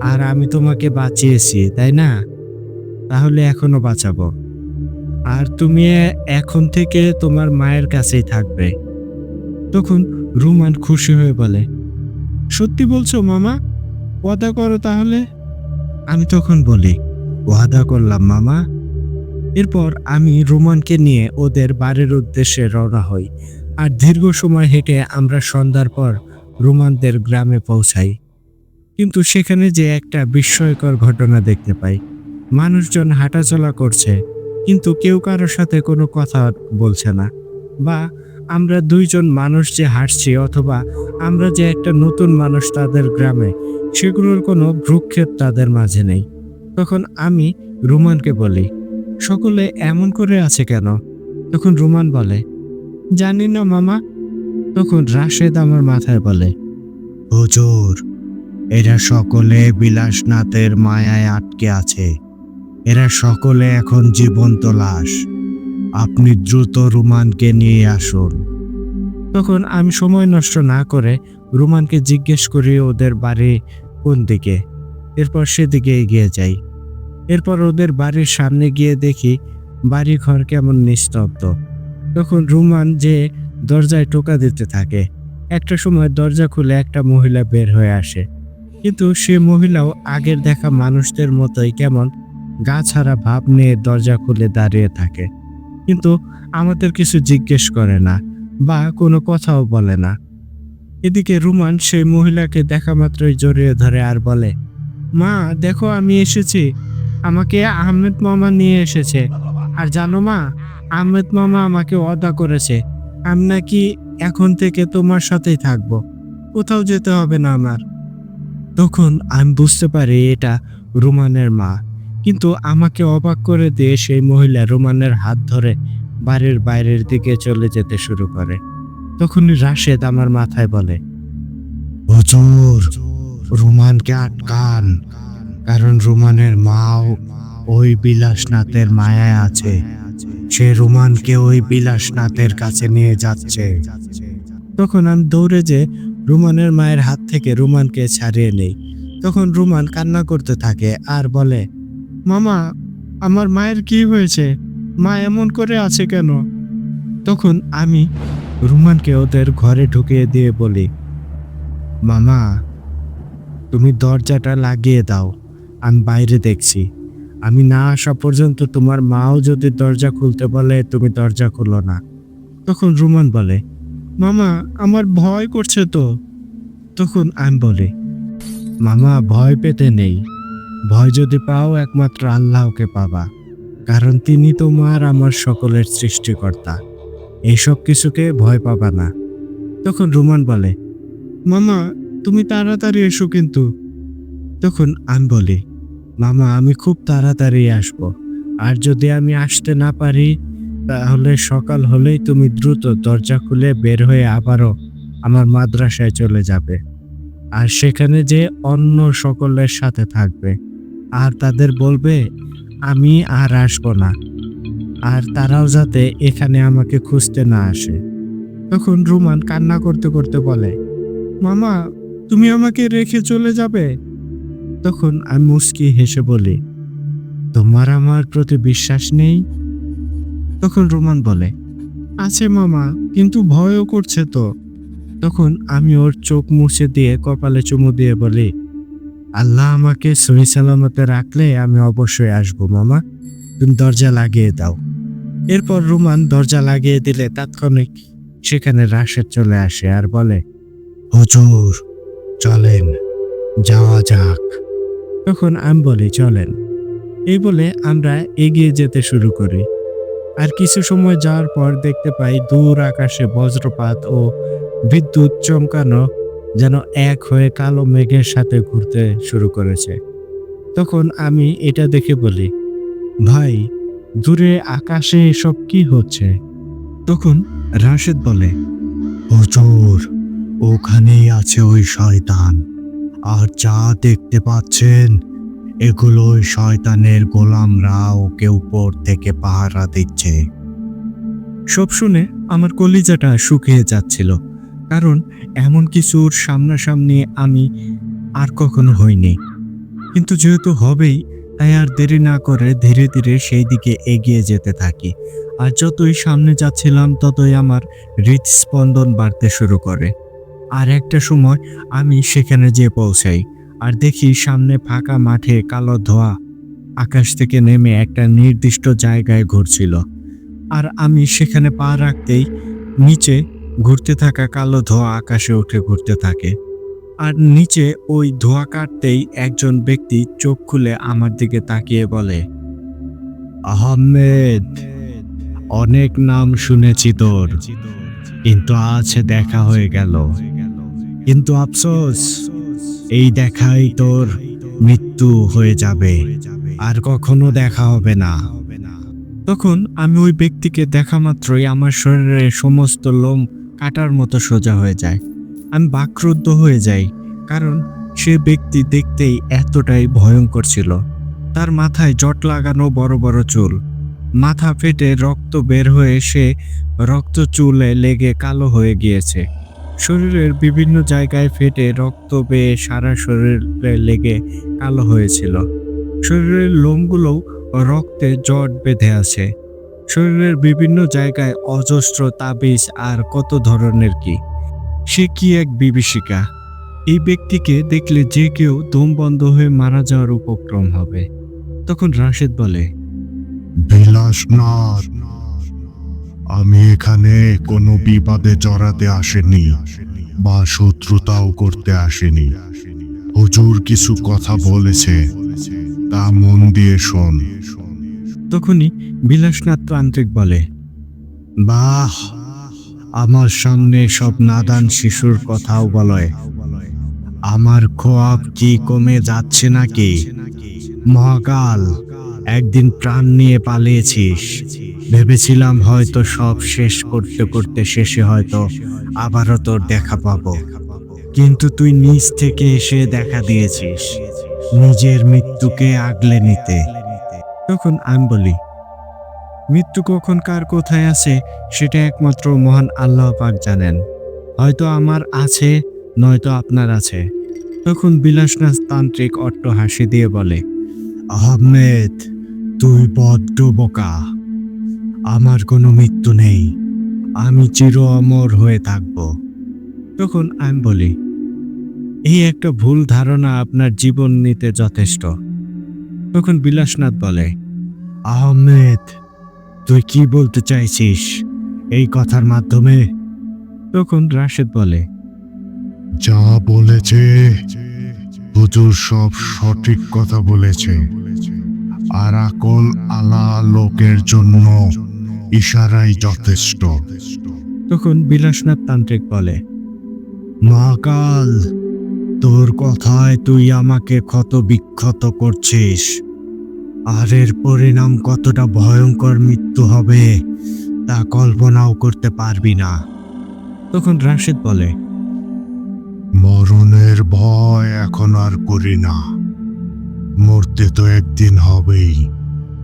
আর আমি তোমাকে বাঁচিয়েছি, তাই না? তাহলে এখনো বাঁচাবো, আর তুমি এখন থেকে তোমার মায়ের কাছেই থাকবে। তখন রুমান খুশি হয়ে বলে, সত্যি বলছো মামা? ওয়াদা করো তাহলে। আমি তখন বলি, ওয়াদা করলাম মামা। এরপর আমি রুমানকে নিয়ে ওদের বাড়ির উদ্দেশ্যে রওনা হই, আর দীর্ঘ সময় হেঁটে আমরা সন্ধ্যার পর রুমানদের গ্রামে পৌঁছাই। কিন্তু সেখানে যে একটা বিস্ময়কর ঘটনা দেখতে পাই। মানুষজন হাঁটাচলা করছে, কিন্তু কেউ কারোর সাথে কোনো কথা বলছে না। বা আমরা দুইজন মানুষ যে হাঁটছি, অথবা আমরা যে একটা নতুন মানুষ তাদের গ্রামে, সেগুলোর কোনো ভ্রুক্ষেপ তাদের মাঝে নেই। তখন আমি রুমানকে বলি, সকলে এমন করে আছে কেন? তখন রুমান বলে, জানি না মামা। তখন রাশেদ আমার মাথায় বলে, হুজুর, এরা সকলে বিলাসনাথের মায়ায় আটকে আছে। এরা সকলে এখন জীবন্ত লাশ। আপনি দ্রুত রুমানকে নিয়ে আসুন। তখন আমি সময় নষ্ট না করে রুমানকে জিজ্ঞেস করি ওদের বাড়ি কোন দিকে। এরপর সেদিকে এগিয়ে যাই। এরপর ওদের বাড়ির সামনে গিয়ে দেখি বাড়ি ঘর কেমন নিস্তব্ধ। তখন রুমান যে দরজায় টোকা দিতে থাকে। একটা সময় দরজা খুলে একটা মহিলা বের হয়ে আসে, কিন্তু সে মহিলাও আগের দেখা মানুষদের মতোই কেমন গা ছাড়া ভাব নিয়ে দরজা খুলে দাঁড়িয়ে থাকে, কিন্তু আমাদের কিছু জিজ্ঞেস করে না বা কোনো কথাও বলে না। এদিকে রুমান সেই মহিলাকে দেখা মাত্রই জড়িয়ে ধরে আর বলে, মা দেখো আমি এসেছি, আমাকে আহমেদ মামা নিয়ে এসেছে। আর জানো মা, আহমেদ মামা আমাকে ওয়াদা করেছে আমি নাকি এখন থেকে তোমার সাথেই থাকবো, কোথাও যেতে হবে না আমার। তখন আমি বুঝতে পারি এটা রুমানের মা, কিন্তু আমাকে অবাক করে দিয়ে সেই মহিলা রুমানের হাত ধরে বাড়ির বাইরের দিকে চলে যেতে শুরু করে। তখনই রাশেদ আমার মাথায় বলে, হুজুর, রুমানকে আটকান, কারণ রুমানের মাও ওই বিলাসনাথের মায়ায় আছে। সে রুমানকে ওই বিলাসনাথের কাছে নিয়ে যাচ্ছে। তখন আমি দৌড়ে যে রুমানের মায়ের হাত থেকে রুমানকে ছাড়িয়ে নেই। তখন রুমান কান্না করতে থাকে আর বলে, মামা আমার মায়ের কি হয়েছে? মা এমন করে আছে কেন? তখন আমি রুমানকে ওদের ঘরে ঢুকিয়ে দিয়ে বলি, মামা তুমি দরজাটা লাগিয়ে দাও, আমি বাইরে দেখছি। আমি না আসা পর্যন্ত তোমার মাও যদি দরজা খুলতে বলে তুমি দরজা খুলো না। তখন রুমান বলে, মামা আমার ভয় করছে তো। তখন আমি বলি, মামা ভয় পেতে নেই, ভয় যদি পাও একমাত্র আল্লাহকে পাবা, কারণ তিনি তোমার আমার সকলের সৃষ্টিকর্তা। এইসব কিছুকে ভয় পাবা না। তখন রুমান বলে, মামা তুমি তাড়াতাড়ি এসো কিন্তু। তখন আমি বলি, মামা আমি খুব তাড়াতাড়ি আসব, আর যদি আমি আসতে না পারি তাহলে সকাল হলেই তুমি দ্রুত দরজা খুলে বের হয়ে আবারও আমার মাদ্রাসায় চলে যাবে, আর সেখানে যে অন্য সকলের সাথে থাকবে, আর তাদের বলবে আমি আর আসবো না, আর তারাও যাতে এখানে আমাকে খুঁজতে না আসে। তখন রুমান কান্না করতে করতে বলে, মামা তুমি আমাকে রেখে চলে যাবে? তখন আমি মুচকি হেসে বলি, তোমার আমার প্রতি বিশ্বাস নেই? তখন রোমান বলে, আছে মামা, কিন্তু ভয়ও করছে তো। তখন আমি ওর চোখ মুছে দিয়ে কপালে চুমু দিয়ে বলি, আল্লাহ আমাকে সহি সালামতে রাখলে আমি অবশ্যই আসবো মামা, তুমি দরজা লাগিয়ে দাও। এরপর রুমান দরজা লাগিয়ে দিলে তাৎক্ষণিক সেখানে রাশেদ চলে আসে আর বলে, হুজুর, চলেন, যাওয়া যাক। তখন আমি বলি, চলেন। এই বলে আমরা এগিয়ে যেতে শুরু করি। আর কিছু সময় যাওয়ার পর দেখতে পাই দূর আকাশে বজ্রপাত ও বিদ্যুৎ চমকানো যেন এক হয়ে কালো মেঘের সাথে ঘুরতে শুরু করেছে। তখন আমি এটা দেখে বলি, ভাই দূরে আকাশে এসব কি হচ্ছে? তখন রাশেদ বলে, হুজুর, ওখানেই আছে ওই শয়তান। আর যা দেখতে পাচ্ছেন, এগুলো ওই শয়তানের গোলামরা ওকে উপর থেকে পাহারা দিচ্ছে। সব শুনে আমার কলিজাটা শুকিয়ে যাচ্ছিল, কারণ এমন কিছুর সামনাসামনি আমি আর কখনো হইনি। কিন্তু যেহেতু হবেই, তাই আর দেরি না করে ধীরে ধীরে সেই দিকে এগিয়ে যেতে থাকি। আর যতই সামনে যাচ্ছিলাম ততই আমার হৃদস্পন্দন বাড়তে শুরু করে। আর একটা সময় আমি সেখানে যেয়ে পৌঁছাই আর দেখি সামনে ফাঁকা মাঠে কালো ধোঁয়া আকাশ থেকে নেমে একটা নির্দিষ্ট জায়গায় ঘুরছিল। আর আমি সেখানে পা রাখতেই নিচে ঘুরতে থাকা কালো ধোঁয়া আকাশে উঠে ঘুরতে থাকে। আর নিচে ওই ধোঁয়া কাটতেই একজন ব্যক্তি চোখ খুলে আমার দিকে তাকিয়ে বলে, আহমেদ, অনেক নাম শুনেছি তোর, কিন্তু আজ দেখা হয়ে গেল। কিন্তু আফসোস, এই দেখাই তোর মৃত্যু হয়ে যাবে, আর কখনো দেখা হবে না। তখন আমি ওই ব্যক্তিকে দেখা মাত্রই আমার শরীরের সমস্ত লোম কাটার মতো সোজা হয়ে যায়। আমি বাকরুদ্ধ হয়ে যাই, কারণ সে ব্যক্তি দেখতেই এতটাই ভয়ঙ্কর ছিল। তার মাথায় জট লাগানো বড় বড় চুল, মাথা ফেটে রক্ত বের হয়ে সে রক্ত চুলে লেগে কালো হয়ে গিয়েছে। শরীরের বিভিন্ন জায়গায় ফেটে রক্ত বেয়ে সারা শরীরে লেগে কালো হয়েছিল। শরীরের লোমগুলোও রক্তে জট বেঁধে আছে। শরীরের বিভিন্ন জায়গায় অজস্র তাবিজ আর কত ধরনের কি। সে কি এক বিভীষিকা! এই ব্যক্তিকে দেখলে যে কেউ দম বন্ধ হয়ে মারা যাওয়ার উপক্রম হবে। তখন রাশেদ বলে, বিলাসনাথ, আমি এখানে কোনো বিবাদে জড়াতে আসেনি বা শত্রুতাও করতে আসেনি। হুজুর কিছু কথা বলেছে, তা মন দিয়ে শোন। তখনই বিলাসনাথ তান্ত্রিক বলে, বাহ, আমার সামনে সব নাদান শিশুর কথাও বলে। আমার খোয়াব কি কমে যাচ্ছে নাকি? মহাকাল, একদিন প্রাণ নিয়ে পালিয়েছিস, ভেবেছিলাম হয়তো সব শেষ করতে করতে শেষে হয়তো আবারও তোর দেখা পাবো, কিন্তু তুই নিজ থেকে এসে দেখা দিয়েছিস নিজের মৃত্যুকে আগলে নিতে। তখন আমি বলি, মৃত্যু কখন কার কোথায় আছে সেটা একমাত্র মহান আল্লাহ পাক জানেন। হয়তো আমার আছে, নয়তো আপনার আছে। তখন বিলাসনাথ তান্ত্রিক অট্ট হাসি দিয়ে বলে, আহমেদ, তুই বড্ড বোকা। আমার কোনো মৃত্যু নেই, আমি চির অমর হয়ে থাকব। তখন আমি বলি, এই একটা ভুল ধারণা আপনার জীবন নিতে যথেষ্ট। তখন বিলাসনাথ বলে, আহমেদ, তুই কি বলতে চাইছিস এই কথার মাধ্যমে? তখন রাশেদ বলে, যা বলেছে হুজুর সব সঠিক কথা বলেছে, আর আকল আলা লোকের জন্য ইশারাই যথেষ্ট। তখন বিলাসনাথ তান্ত্রিক বলে, মহাকাল, তোর কথায় তুই আমাকে ক্ষত বিক্ষত করছিস, আর এর পরিণাম কতটা ভয়ঙ্কর মৃত্যু হবে তা কল্পনাও করতে পারবি না। তখন রাশেদ বলে, মরণের ভয় এখন আর করি না। মরতে তো একদিন হবেই,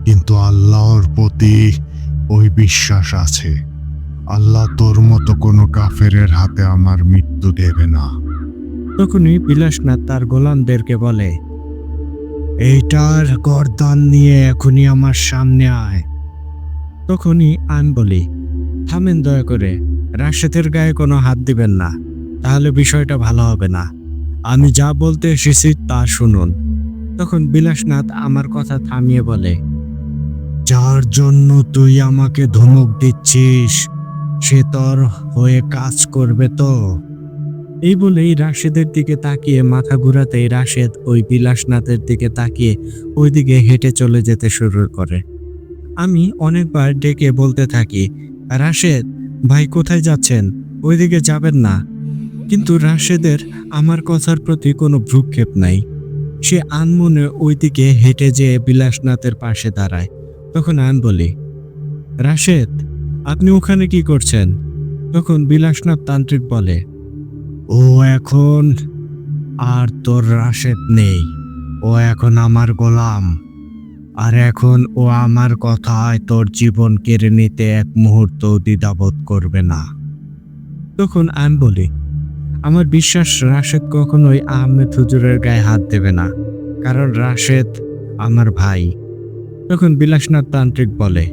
কিন্তু আল্লাহর প্রতি ওই বিশ্বাস আছে, আল্লাহ তোর মতো কোনো কাফেরের হাতে আমার মৃত্যু দেবে না। তখনই বিলাসনাথ তার গোলামদেরকে বলে, এইটার গর্দান নিয়ে এখনই আমার সামনে আয়। তখনই আমি বলি, থামেন দয়া করে, রাশেদের গায়ে কোনো হাত দিবেন না, তাহলে বিষয়টা ভালো হবে না। আমি যা বলতে এসেছি তা শুনুন। তখন বিলাসনাথ আমার কথা থামিয়ে বলে, যার জন্য তুই আমাকে ধমক দিচ্ছিস সে তোর হয়ে কাজ করবে তো? এই বলেই রাশেদের দিকে তাকিয়ে মাথা ঘুরাতেই রাশেদ ওই বিলাসনাথের দিকে তাকিয়ে ওইদিকে হেঁটে চলে যেতে শুরু করে। আমি অনেকবার ডেকে বলতে থাকি, রাশেদ ভাই কোথায় যাচ্ছেন, ওইদিকে যাবেন না। কিন্তু রাশেদের আমার কথার প্রতি কোনো ভ্রুক্ষেপ নাই। সে আনমনে ওইদিকে হেঁটে যেয়ে বিলাসনাথের পাশে দাঁড়ায়। তখন আমি বলি, রাশেদ, আপনি ওখানে কি করছেন? তখন বিলাসনাথ তান্ত্রিক বলে, ও এখন আর তোর রাশেদ নেই, ও এখন আমার গোলাম, আর এখন ও আমার কথায় তোর জীবন কেড়ে নিতে এক মুহূর্ত দ্বিধাবোধ করবে না। তখন আমি বলি, আমার বিশ্বাস রাশেদ কখনোই আহমেদ হুজুরের গায়ে হাত দেবে না, কারণ রাশেদ আমার ভাই। তখন বিলাসনাথ তান্ত্রিক বলে,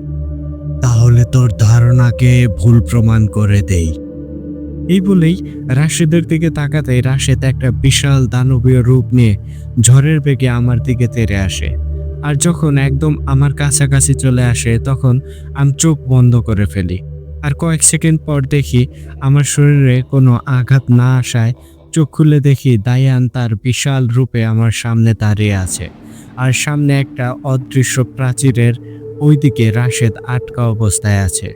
তাহলে তোর ধারণাকে ভুল প্রমাণ করে দেই। এই বলেই রাশেদের দিকে তাকাতেই রাশেদ একটা বিশাল দানবীয় রূপ নিয়ে ঝড়ের বেগে আমার দিকে তেড়ে আসে। আর যখন একদম আমার কাছাকাছি চলে আসে তখন আমি চোখ বন্ধ করে ফেলি। আর কয়েক সেকেন্ড পর দেখি আমার শরীরে কোনো আঘাত না আসায় চোখ খুলে দেখি দায়ান তার বিশাল রূপে আমার সামনে দাঁড়িয়ে আছে, আর সামনে একটা অদৃশ্য প্রাচীরের ওইদিকে রাশেদ আটকা অবস্থায় আছে।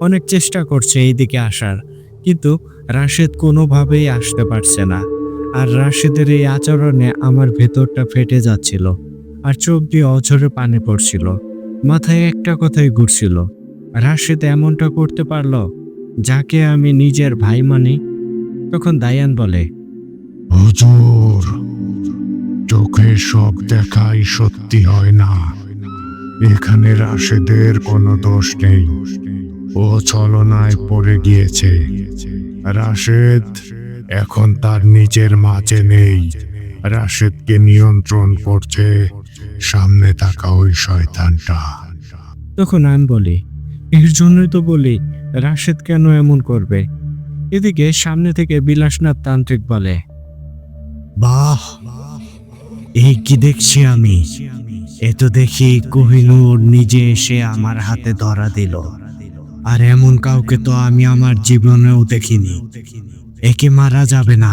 অনেক চেষ্টা করছে এইদিকে আসার, কিন্তু রাশেদ কোনোভাবেই আসতে পারছে না। আর রাশেদের এই আচরণে আমার ভেতরটা ফেটে যাচ্ছিল, আর চোখ দিয়ে অঝরে পানি পড়ছিল। মাথায় একটা কথাই ঘুরছিল, রাশেদ এমনটা করতে পারলো যাকে আমি নিজের ভাই মানি। তখন দায়ান বলে, হুজুর, চোখের সব দেখাই সত্যি হয় না। এখানে রাশেদের কোনো দোষ নেই, ও ছলনায় পড়ে গিয়েছে। রাশেদ এখন তার নিজের মাঝে নেই। রাশেদকে নিয়ন্ত্রণ করছে সামনে থাকা ওই শয়তানটা। তখন আমি বলি, এর জন্যই তো বলি রাশেদ কেন এমন করবে। এদিকে সামনে থেকে বিলাসনাথ তান্ত্রিক বলে, বাহ, এই কি দেখছি আমি! এ তো দেখি কোহিনূর নিজে এসে আমার হাতে ধরা দিল। আর এমন কাউকে তো আমি আমার জীবনেও দেখিনি। একে মারা যাবে না,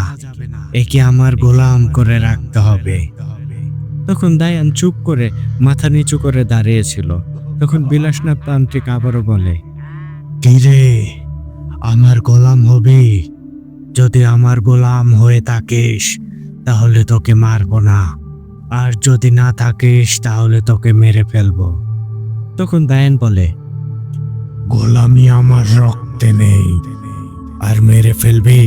একে আমার গোলাম করে রাখতে হবে। তখন দায়ান চুপ করে মাথা নিচু করে দাঁড়িয়েছিল। তখন বিলাসনাথ তান্ত্রিক আবারও বলে, কি রে, আমার গোলাম হবি? যদি আমার গোলাম হয়ে থাকিস তাহলে তোকে মারবো না, আর যদি না থাকিস তাহলে তোকে মেরে ফেলবো। তখন দায়ান বলে, গোলামি আমার রক্তে নেই, আর মেরে ফেলবি?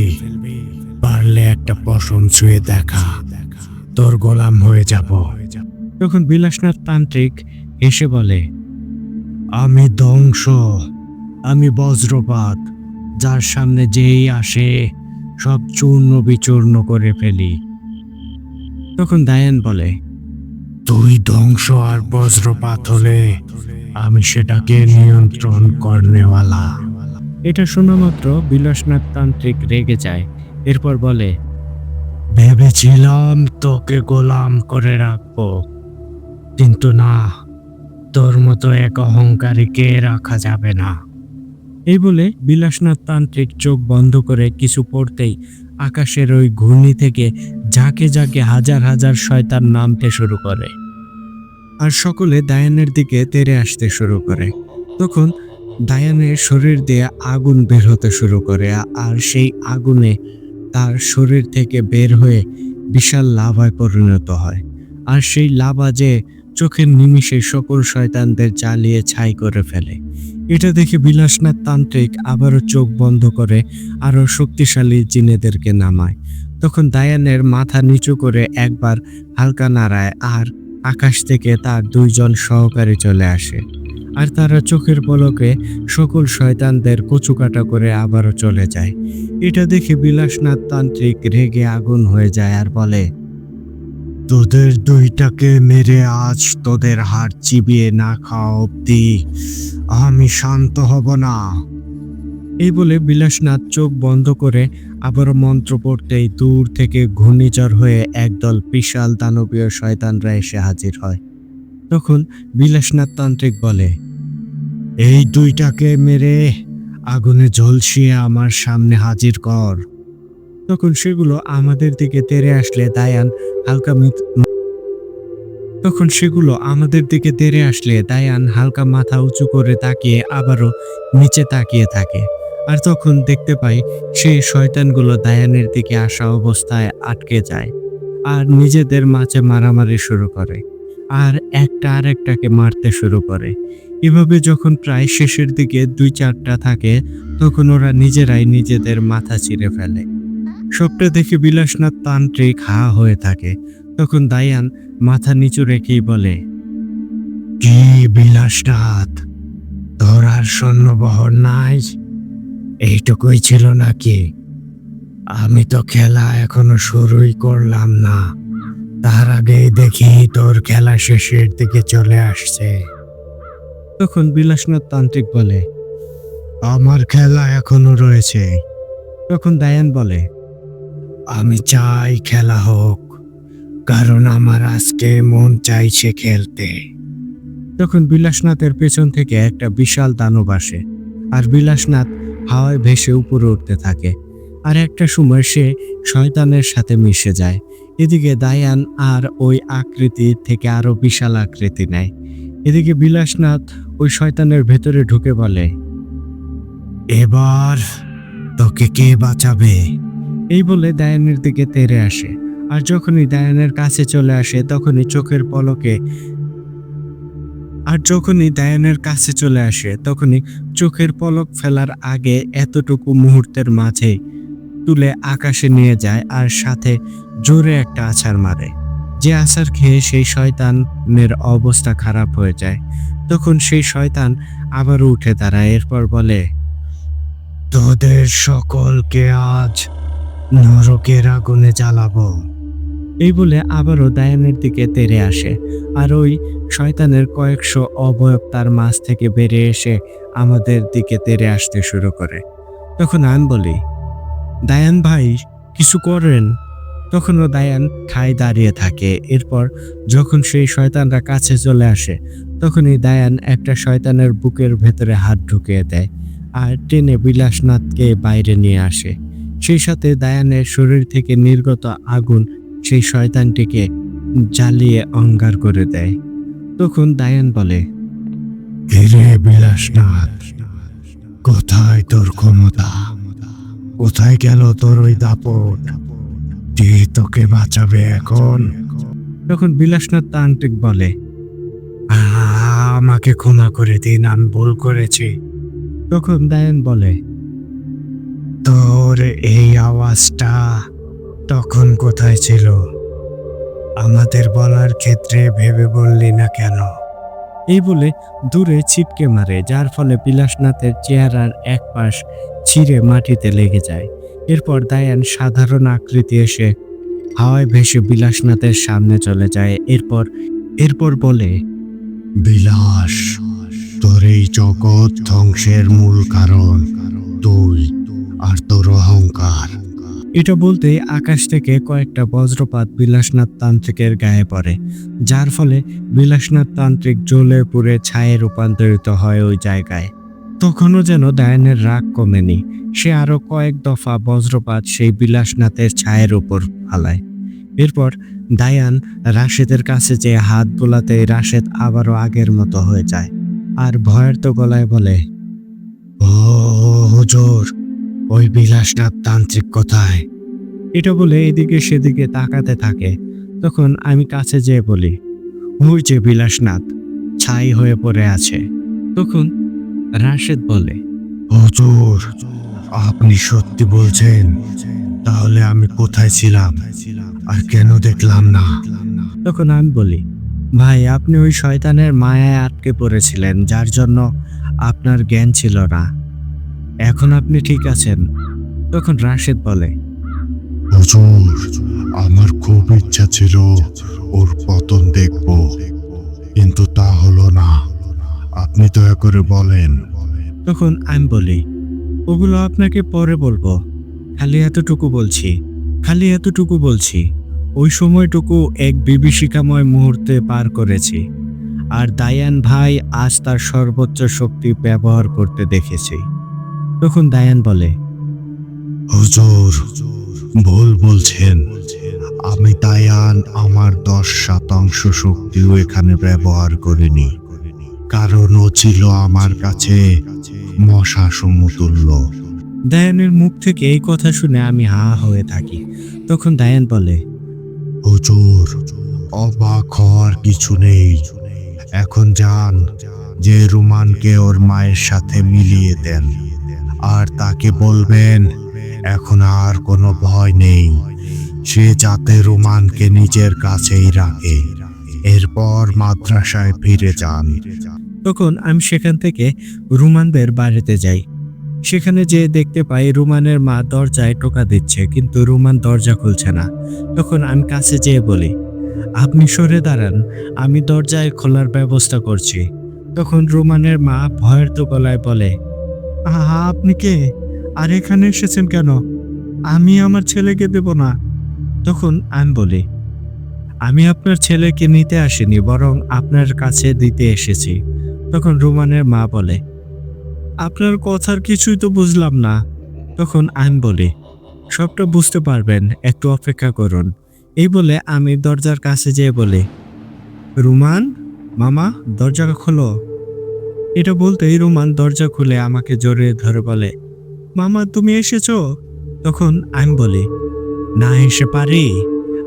পারলে একটা পশম ছুঁয়ে দেখা, তোর গোলাম হয়ে যাব। তখন বিলাসনাথ তান্ত্রিক এসে বলে, আমি ধ্বংস, আমি বজ্রপাত, যার সামনে যেই আসে সব চূর্ণ বিচূর্ণ করে ফেলি। তখন দায়ান বলে, তুই ধ্বংস আর বজ্রপাত হলে আমি সেটাকে নিয়ন্ত্রণ করনেওয়ালা। এটা শোনা মাত্র বিলাসনাথ তান্ত্রিক রেগে যায়। এরপর বলে, ভেবেছিলাম তোকে গোলাম করে রাখবো, কিন্তু না, তোর মতো এক অহংকারীকে রাখা যাবে না। এই বলে বিলাসনাথ তান্ত্রিক চোখ বন্ধ করে কিছু পড়তেই আকাশের ওই ঘূর্ণি থেকে ঝাঁকে ঝাঁকে হাজার হাজার শয়তান নামতে শুরু করে, আর সকলে দায়ানের দিকে তেড়ে আসতে শুরু করে। তখন দায়ানের শরীর দিয়ে আগুন বের হতে শুরু করে, আর সেই আগুনে তার শরীর থেকে বের হয়ে বিশাল লাভায় পরিণত হয়। আর সেই লাভা যে চোখের নিমিষে সকল শয়তানদের জ্বালিয়ে ছাই করে ফেলে। এটা দেখে বিলাসনাথ তান্ত্রিক আবারও চোখ বন্ধ করে আরো শক্তিশালী জিনেদেরকে নামায়। তখন দায়ানের মাথা নিচু করে একবার হালকা নাড়ায়, আর আকাশ থেকে তার দুইজন সহকারী চলে আসে, আর তারা চোখের পলকে সকল শয়তানদের কচুকাটা করে আবারও চলে যায়। এটা দেখে বিলাসনাথ তান্ত্রিক রেগে আগুন হয়ে যায় আর বলে, তোদের দুইটাকে মেরে আজ তোদের হাড় চিবিয়ে না খাওয়া অব্দি আমি শান্ত হব না। এই বলে বিলাসনাথ চোখ বন্ধ করে আবারও মন্ত্র পড়তেই দূর থেকে ঘূর্ণিঝড় হয়ে একদল বিশাল দানবীয় শয়তানরা এসে হাজির হয়। তখন বিলাসনাথ তান্ত্রিক বলে, এই দুইটাকে মেরে আগুনে ঝলসিয়ে আমার সামনে হাজির কর। তখন সেগুলো আমাদের দিকে তেড়ে আসলে দায়ান হালকা মাথা উঁচু করে তাকিয়ে আবারও নিচে তাকিয়ে থাকে। আর তখন দেখতে পাই সেই শয়তানগুলো দায়ানের দিকে আসা অবস্থায় আটকে যায়, আর নিজেদের মাঝে মারামারি শুরু করে, আর একটা আরেকটাকে মারতে শুরু করে। এভাবে যখন প্রায় শেষের দিকে 2-4টা থাকে, তখন ওরা নিজেরাই নিজেদের মাথা চিরে ফেলে। সবটা দেখে বিলাসনাথ তান্ত্রিক হা হয়ে থাকে। তখন দায়ান মাথা নিচু রেখেই বলে, কি বিলাসনাথ, তোর আর সৈন্যবহর নাই? এইটুকুই ছিল নাকি? আমি তো খেলা এখনো শুরুই করলাম না, তার আগেই দেখি তোর খেলা শেষের দিকে চলে আসছে। তখন বিলাসনাথ তান্ত্রিক বলে, আমার খেলা এখনো রয়েছে। তখন দায়ান বলে, আমি চাই খেলা হোক, কারণ আমার আজকে মন চাইছে খেলতে। তখন বিলাসনাথের পেছন থেকে একটা বিশাল দানব আসে, আর বিলাসনাথ হাওয়ায় ভেসে উপরে উঠতে থাকে। আর একটা সময় সে শয়তানের সাথে মিশে যায়। এদিকে দায়ান আর ওই আকৃতি থেকে আরো বিশাল আকৃতি নেয়। এদিকে বিলাসনাথ ওই শয়তানের ভেতরে ঢুকে বলে, এবার তোকে কে বাঁচাবে? এই বলে দায়ানের দিকে তেড়ে আসে। আর যখনই দায়ানের কাছে চলে আসে তখনই চোখের পলক ফেলার আগে এতটুকু মুহূর্তের মাঝে তুলে আকাশে নিয়ে যায় আর সাথে জোরে একটা আছাড় মারে। যে আছাড় খেয়ে সেই শয়তানের অবস্থা খারাপ হয়ে যায়। তখন সেই শয়তান আবারও উঠে দাঁড়ায়, এরপর বলে, তোদের সকলকে আজ নরকের আগুনে জ্বালাবো। এই বলে আবারও দায়ানের দিকে তেড়ে আসে। আর ওই শয়তানের কয়েকশো অবয়ব তার মাঝ থেকে বেরিয়ে এসে আমাদের দিকে তেড়ে আসতে শুরু করে। তখন আমি বলি, দায়ান ভাই কিছু করেন। তখনও দায়ান ঠায় দাঁড়িয়ে থাকে। এরপর যখন সেই শয়তানরা কাছে চলে আসে তখনই দায়ান একটা শয়তানের বুকের ভেতরে হাত ঢুকিয়ে দেয় আর টেনে বিলাসনাথকে বাইরে নিয়ে আসে। সেই সাথে দায়ানের শরীর থেকে নির্গত আগুন সেই শয়তানটিকে জ্বালিয়ে অঙ্গার করে দেয়। তখন দায়ান বলে, রে বিলাসনাথ, কোথায় তোর ক্ষমতা? কোথায় গেল তোর ওই দাপট? যে তোকে বাঁচাবে এখন? তখন বিলাসনাথ তান্ত্রিক বলে, আমাকে ক্ষমা করে দিন, আমি ভুল করেছি। তখন দায়ান বলে, তোর এই আওয়াজটা তখন কোথায় ছিল? আমাদের বলার ক্ষেত্রে ভেবে বললি না কেন? এই বলে দূরে ছিটকে মারে, যার ফলে বিলাসনাথের চেহারার এক পাশ ছিঁড়ে মাটিতে লেগে যায়। এরপর দায়ান সাধারণ আকৃতি এসে হাওয়ায় ভেসে বিলাসনাথের সামনে চলে যায়। এরপর বলে, বিলাস, তোর এই জগৎ ধ্বংসের মূল কারণ তুই আর তোর অহংকার। এটা বলতেই আকাশ থেকে কয়েকটা বজ্রপাত বিলাসনাথ তান্ত্রিকের গায়ে পড়ে, যার ফলে বিলাসনাথ তান্ত্রিক জ্বলে পুড়ে ছায়ে রূপান্তরিত হয় ওই জায়গায়। তখনও যেন দায়ানের রাগ কমেনি। সে আরো কয়েক দফা বজ্রপাত সেই বিলাসনাথের ছায়ের উপর ফালায়। এরপর দায়ান রাশেদের কাছে যেয়ে হাত বোলাতে রাশেদ আবারও আগের মতো হয়ে যায় আর ভয়ার্ত গলায় বলে, ও হুজুর, ওই বিলাসনাথ তান্ত্রিক কোথায়? এটা বলে এদিকে সেদিকে তাকাতে থাকে। তখন আমি কাছে যেয়ে বলি, ওই যে বিলাসনাথ ছাই হয়ে পড়ে আছে। তখন রাশেদ বলে, হুজুর, আপনি সত্যি বলছেন? তাহলে আমি কোথায় ছিলাম আর কেন দেখলাম না? তখন আমি বলি, ভাই আপনি ওই শয়তানের মায়ায় আটকে পড়েছিলেন, যার জন্য আপনার জ্ঞান ছিল না। এখন আপনি ঠিক আছেন। তখন রাশেদ বলে, হুজুর, আমার খুব ইচ্ছা ছিল ওর পতন দেখব, কিন্তু তা হলো না। আপনি দয়া করে বলেন। তখন আমি বলি, ওগুলো আপনাকে পরে বলবো, খালি এতটুকু বলছি ওই সময়টুকু এক বিভীষিকাময় মুহূর্তে পার করেছি। আর দায়ান ভাই আজ তার সর্বোচ্চ শক্তি ব্যবহার করতে দেখেছি। তখন দায়ান বলে, হুজুর, ভুল বলছেন। আমি দায়ান আমার 10% শক্তিও এখানে ব্যবহার করিনি, কারণ ও ছিল আমার কাছে মশা সমতুল্য। দায়ানের মুখ থেকে এই কথা শুনে আমি হা হয়ে থাকি। তখন দায়ান বলে, হুজুর, অবাক হওয়ার কিছু নেই। এখন যান, যে রুমানকে ওর মায়ের সাথে মিলিয়ে দেন, আর তাকে বলবেন এখন আর কোনো ভয় নেই। সে যাতে রুমানকে নিজের কাছেই রাখে। এরপর মাদ্রাসায় ফিরে যান। তখন আমি সেখান থেকে রুমানদের বাড়িতে যাই। সেখানে যেয়ে দেখতে পাই রুমানের মা দরজায় টোকা দিচ্ছে, কিন্তু রুমান দরজা খুলছে না। তখন আমি কাছে যেয়ে বলি, আপনি সরে দাঁড়ান, আমি দরজায় খোলার ব্যবস্থা করছি। তখন রুমানের মা ভয়ার্ত গলায় বলে, আহা, আপনি কে? আর এখানে এসেছেন কেন? আমি আমার ছেলেকে দেব না। তখন আমি বলি, আমি আপনার ছেলেকে নিতে আসিনি, বরং আপনার কাছে দিতে এসেছি। তখন রুমানের মা বলে, আপনার কথার কিছুই তো বুঝলাম না। তখন আমি বলি, সবটা বুঝতে পারবেন, একটু অপেক্ষা করুন। এই বলে আমি দরজার কাছে যেয়ে বলি, রুমান, মামা, দরজা খোলো। এটা বলতেই রুমান দরজা খুলে আমাকে জড়িয়ে ধরে বলে, মামা তুমি এসেছো? তখন আমি বলি, না এসে পারি?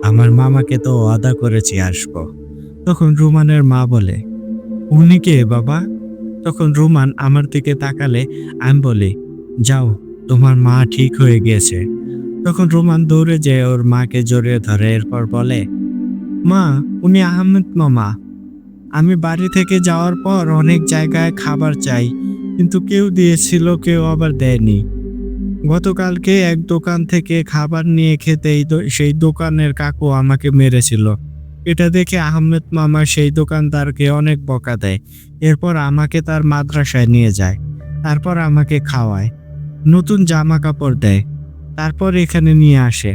আমার মামাকে তো ওয়াদা করেছি আসবো। তখন রুমানের মা বলে, উনি কে বাবা? তখন রুমান আমার দিকে তাকালে আমি বলি, যাও, তোমার মা ঠিক হয়ে গিয়েছে। তখন রুমান দৌড়ে যেয়ে ওর মাকে জড়িয়ে ধরে, এরপর বলে, মা, উনি আহমেদ মামা। আমি বাড়ি থেকে যাওয়ার পর অনেক জায়গায় খাবার চাই, কিন্তু কেউ দিয়েছিল, কেউ আবার দেয়নি। গতকালকে এক দোকান থেকে খাবার নিয়ে খেতেই সেই দোকানের কাকু আমাকে মেরেছিল। এটা দেখে আহমেদ মামা সেই দোকানদারকে অনেক বকা দেয়। এরপর আমাকে তার মাদ্রাসায় নিয়ে যায়, তারপর আমাকে খাওয়ায়, নতুন জামা কাপড় দেয়, তারপর এখানে নিয়ে আসে।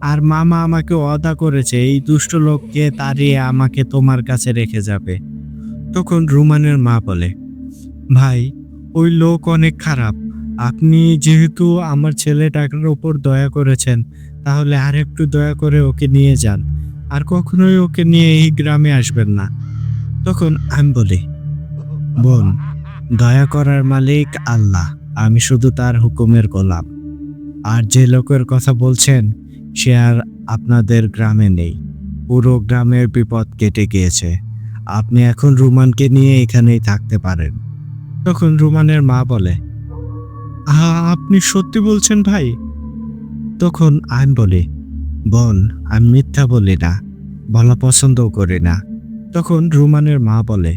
আর মামা আমাকে ওয়াদা করেছে এই দুষ্ট লোককে তাড়িয়ে আমাকে তোমার কাছে রেখে যাবে। তখন রুমানের মা বলে, ভাই, ওই লোক অনেক খারাপ। আপনি যেহেতু আমার ছেলেটার উপর দয়া করেছেন, তাহলে আর একটু দয়া করে ওকে নিয়ে যান, আর কখনোই ওকে নিয়ে এই গ্রামে আসবেন না। তখন আমি বলি, বোন, দয়া করার মালিক আল্লাহ, আমি শুধু তার হুকুমের গোলাম। আর যে লোকের কথা বলছেন সে আর আপনাদের গ্রামে নেই। পুরো গ্রামের বিপদ কেটে গিয়েছে। আপনি এখন রুমানকে নিয়ে এখানেই থাকতে পারেন। তখন রুমানের মা বলে, আপনি সত্যি বলছেন ভাই? তখন আমি বলি, বোন, আমি মিথ্যা বলি না, বলা পছন্দও করি না। তখন রুমানের মা বলে,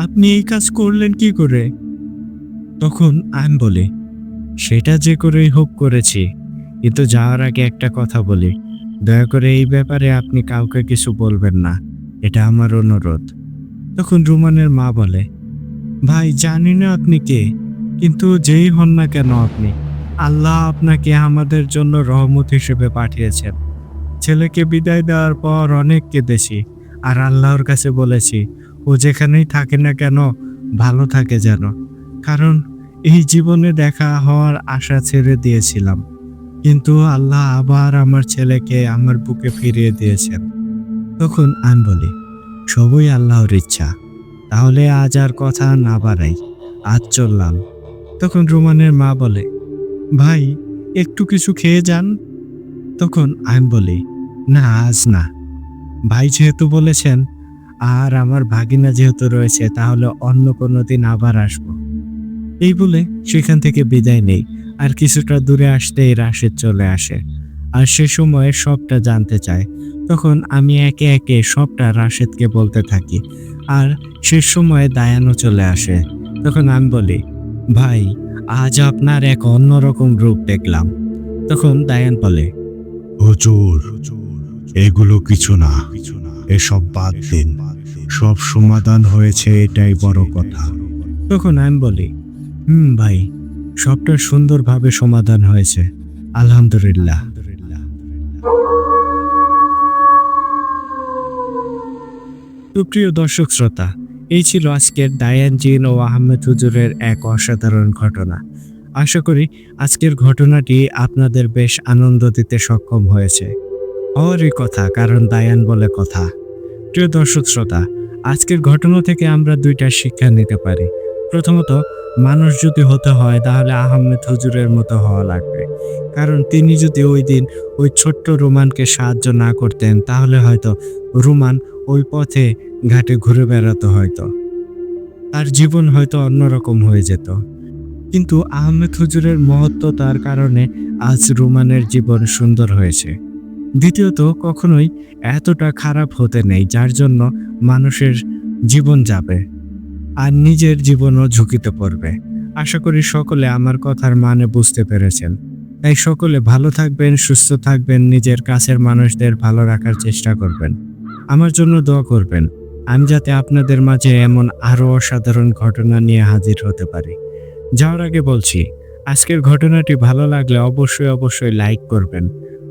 আপনি এই কাজ করলেন কি করে? তখন আমি বলি, সেটা যে করেই হোক করেছি, কিন্তু যাওয়ার আগে একটা কথা বলি, দয়া করে এই ব্যাপারে আপনি কাউকে কিছু বলবেন না, এটা আমার অনুরোধ। তখন রুমানের মা বলে, ভাই, জানি না আপনি কে, কিন্তু যেই হন না কেন আপনি, আল্লাহ আপনাকে আমাদের জন্য রহমত হিসেবে পাঠিয়েছেন। ছেলেকে বিদায় দেওয়ার পর অনেক কেঁদেছি, আর আল্লাহর কাছে বলেছি ও যেখানেই থাকে না কেন ভালো থাকে যেন, কারণ এই জীবনে দেখা হওয়ার আশা ছেড়ে দিয়েছিলাম, কিন্তু আল্লাহ আবার আমার ছেলেকে আমার বুকে ফিরিয়ে দিয়েছেন। তখন আমি বলি, সবই আল্লাহর ইচ্ছা, তাহলে আজ আর কথা না বাড়াই, আজ চললাম। তখন রুমানের মা বলে, ভাই, একটু কিছু খেয়ে যান। তখন আমি বলি, না, আজ না, ভাই যেহেতু বলেছেন আর আমার ভাগিনা যেহেতু রয়েছে, তাহলে অন্য কোনো দিন আবার আসবো। এই বলে সেখান থেকে বিদায় নেই। আর কিছুটা দূরে আসতেই রাশেদ চলে আসে, আর সে সময় সবটা জানতে চায়। তখন আমি একে একে সবটা রাশেদকে বলতে থাকি, আর শেষ সময়ে দায়ানও চলে আসে। তখন আমি বলি, ভাই, আজ আপনার এক অন্যরকম রূপ দেখলাম। তখন দায়ান বলে, হুজুর, এগুলো কিছু না, এসব বাদ দিন, সব সমাধান হয়েছে, এটাই বড় কথা। তখন আমি বলি, ভাই, সবটা সুন্দরভাবে সমাধান হয়েছে, আলহামদুলিল্লাহ। সুপ্রিয় দর্শক শ্রোতা, এই ছিল আজকের দায়ান জিন ও আহমেদ হুজুরের এক অসাধারণ ঘটনা। আশা করি আজকের ঘটনাটি আপনাদের বেশ আনন্দ দিতে সক্ষম হয়েছে। হওয়ারই কথা, কারণ দায়ান বলে কথা। প্রিয় দর্শক শ্রোতা, আজকের ঘটনা থেকে আমরা দুইটা শিক্ষা নিতে পারি। প্রথমত, মানুষ যদি হতে হয় তাহলে আহমেদ হুজুরের মতো হওয়া লাগবে, কারণ তিনি যদি ওই দিন ওই ছোট্ট রোমানকে সাহায্য না করতেন, তাহলে হয়তো রোমান ওই পথে ঘাটে ঘুরে বেড়াতো, হয়তো তার জীবন হয়তো অন্যরকম হয়ে যেত। কিন্তু আহমেদ হুজুরের মহত্বতার কারণে আজ রোমানের জীবন সুন্দর হয়েছে। দ্বিতীয়ত, কখনোই এতটা খারাপ হতে নেই যার জন্য মানুষের জীবন যাবে আর নিজের জীবনও ঝুঁকিতে পড়বে। আশা করি সকলে আমার কথার মানে বুঝতে পেরেছেন। তাই সকলে ভালো থাকবেন, সুস্থ থাকবেন, নিজের কাছের মানুষদের ভালো রাখার চেষ্টা করবেন। আমার জন্য দোয়া করবেন, আমি যাতে আপনাদের মাঝে এমন আরও অসাধারণ ঘটনা নিয়ে হাজির হতে পারি। যাওয়ার আগে বলছি, আজকের ঘটনাটি ভালো লাগলে অবশ্যই লাইক করবেন,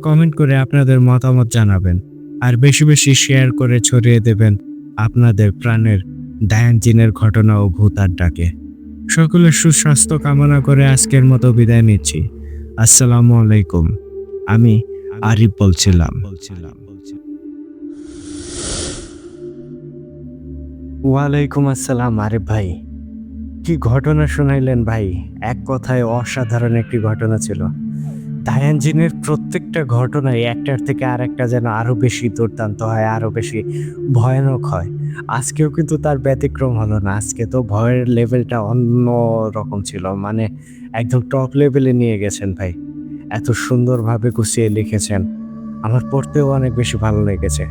কমেন্ট করে আপনাদের মতামত জানাবেন, আর বেশি বেশি শেয়ার করে ছড়িয়ে দেবেন আপনাদের প্রাণের দায়ান জিনের ঘটনা ও ভূত আড্ডাকে। সকলের সুস্বাস্থ্য কামনা করে আজকের মতো বিদায় নিচ্ছি। আসসালামু আলাইকুম। আমি আরিফ বলছিলাম। ওয়ালাইকুম আসসালাম আরিফ ভাই। কি ঘটনা শোনাইলেন ভাই! এক কথায় অসাধারণ একটি ঘটনা ছিল। দায়ান জিনের প্রত্যেকটা ঘটনাই একটার থেকে আরেকটা যেন আরো বেশি দুর্দান্ত হয়, আরো বেশি ভয়ানক হয়। আজকেও কিন্তু তার ব্যতিক্রম হলো না। আজকে তো ভয়ের লেভেলটা অন্যরকম ছিল। মানে একদম টপ লেভেলে নিয়ে গেছেন ভাই। এত সুন্দরভাবে গুছিয়ে লিখেছেন। আমার পড়তেও অনেক বেশি ভালো লেগেছে।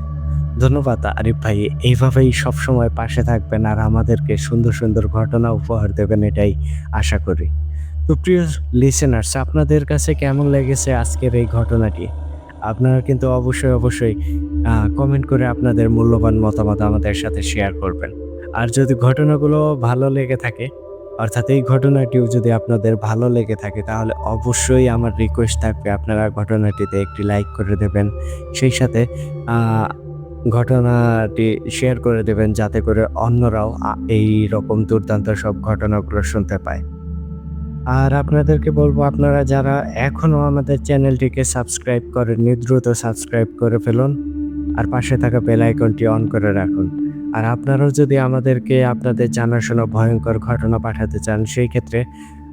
ধন্যবাদ আরিফ ভাই। এইভাবেই সবসময় পাশে থাকবেন আর আমাদেরকে সুন্দর, সুন্দর ঘটনা উপহার দেবেন এটাই আশা করি। তো প্রিয় লিসেনার্স, আপনাদের কাছে কেমন লেগেছে আজকের এই ঘটনাটি? আপনারা কিন্তু অবশ্যই কমেন্ট করে আপনাদের মূল্যবান মতামত আমাদের সাথে শেয়ার করবেন। আর যদি ঘটনাগুলো ভালো লেগে থাকে, অর্থাৎ এই ঘটনাটিও যদি আপনাদের ভালো লেগে থাকে তাহলে অবশ্যই আমার রিকোয়েস্ট থাকবে আপনারা ঘটনাটিতে একটি লাইক করে দেবেন। সেই সাথে আ ঘটনাটি শেয়ার করে দেবেন যাতে করে অন্যরাও এইরকম দুর্দান্ত সব ঘটনাগুলো শুনতে পায়। আর আপনাদেরকে বলবো আপনারা যারা এখনো আমাদের চ্যানেলটিকে সাবস্ক্রাইব করেননি দ্রুত সাবস্ক্রাইব করে ফেলুন। আর পাশে থাকা বেল আইকনটি অন করে রাখুন। আর আপনারাও যদি আমাদেরকে আপনাদের জানাশোনা ভয়ঙ্কর ঘটনা পাঠাতে চান সেই ক্ষেত্রে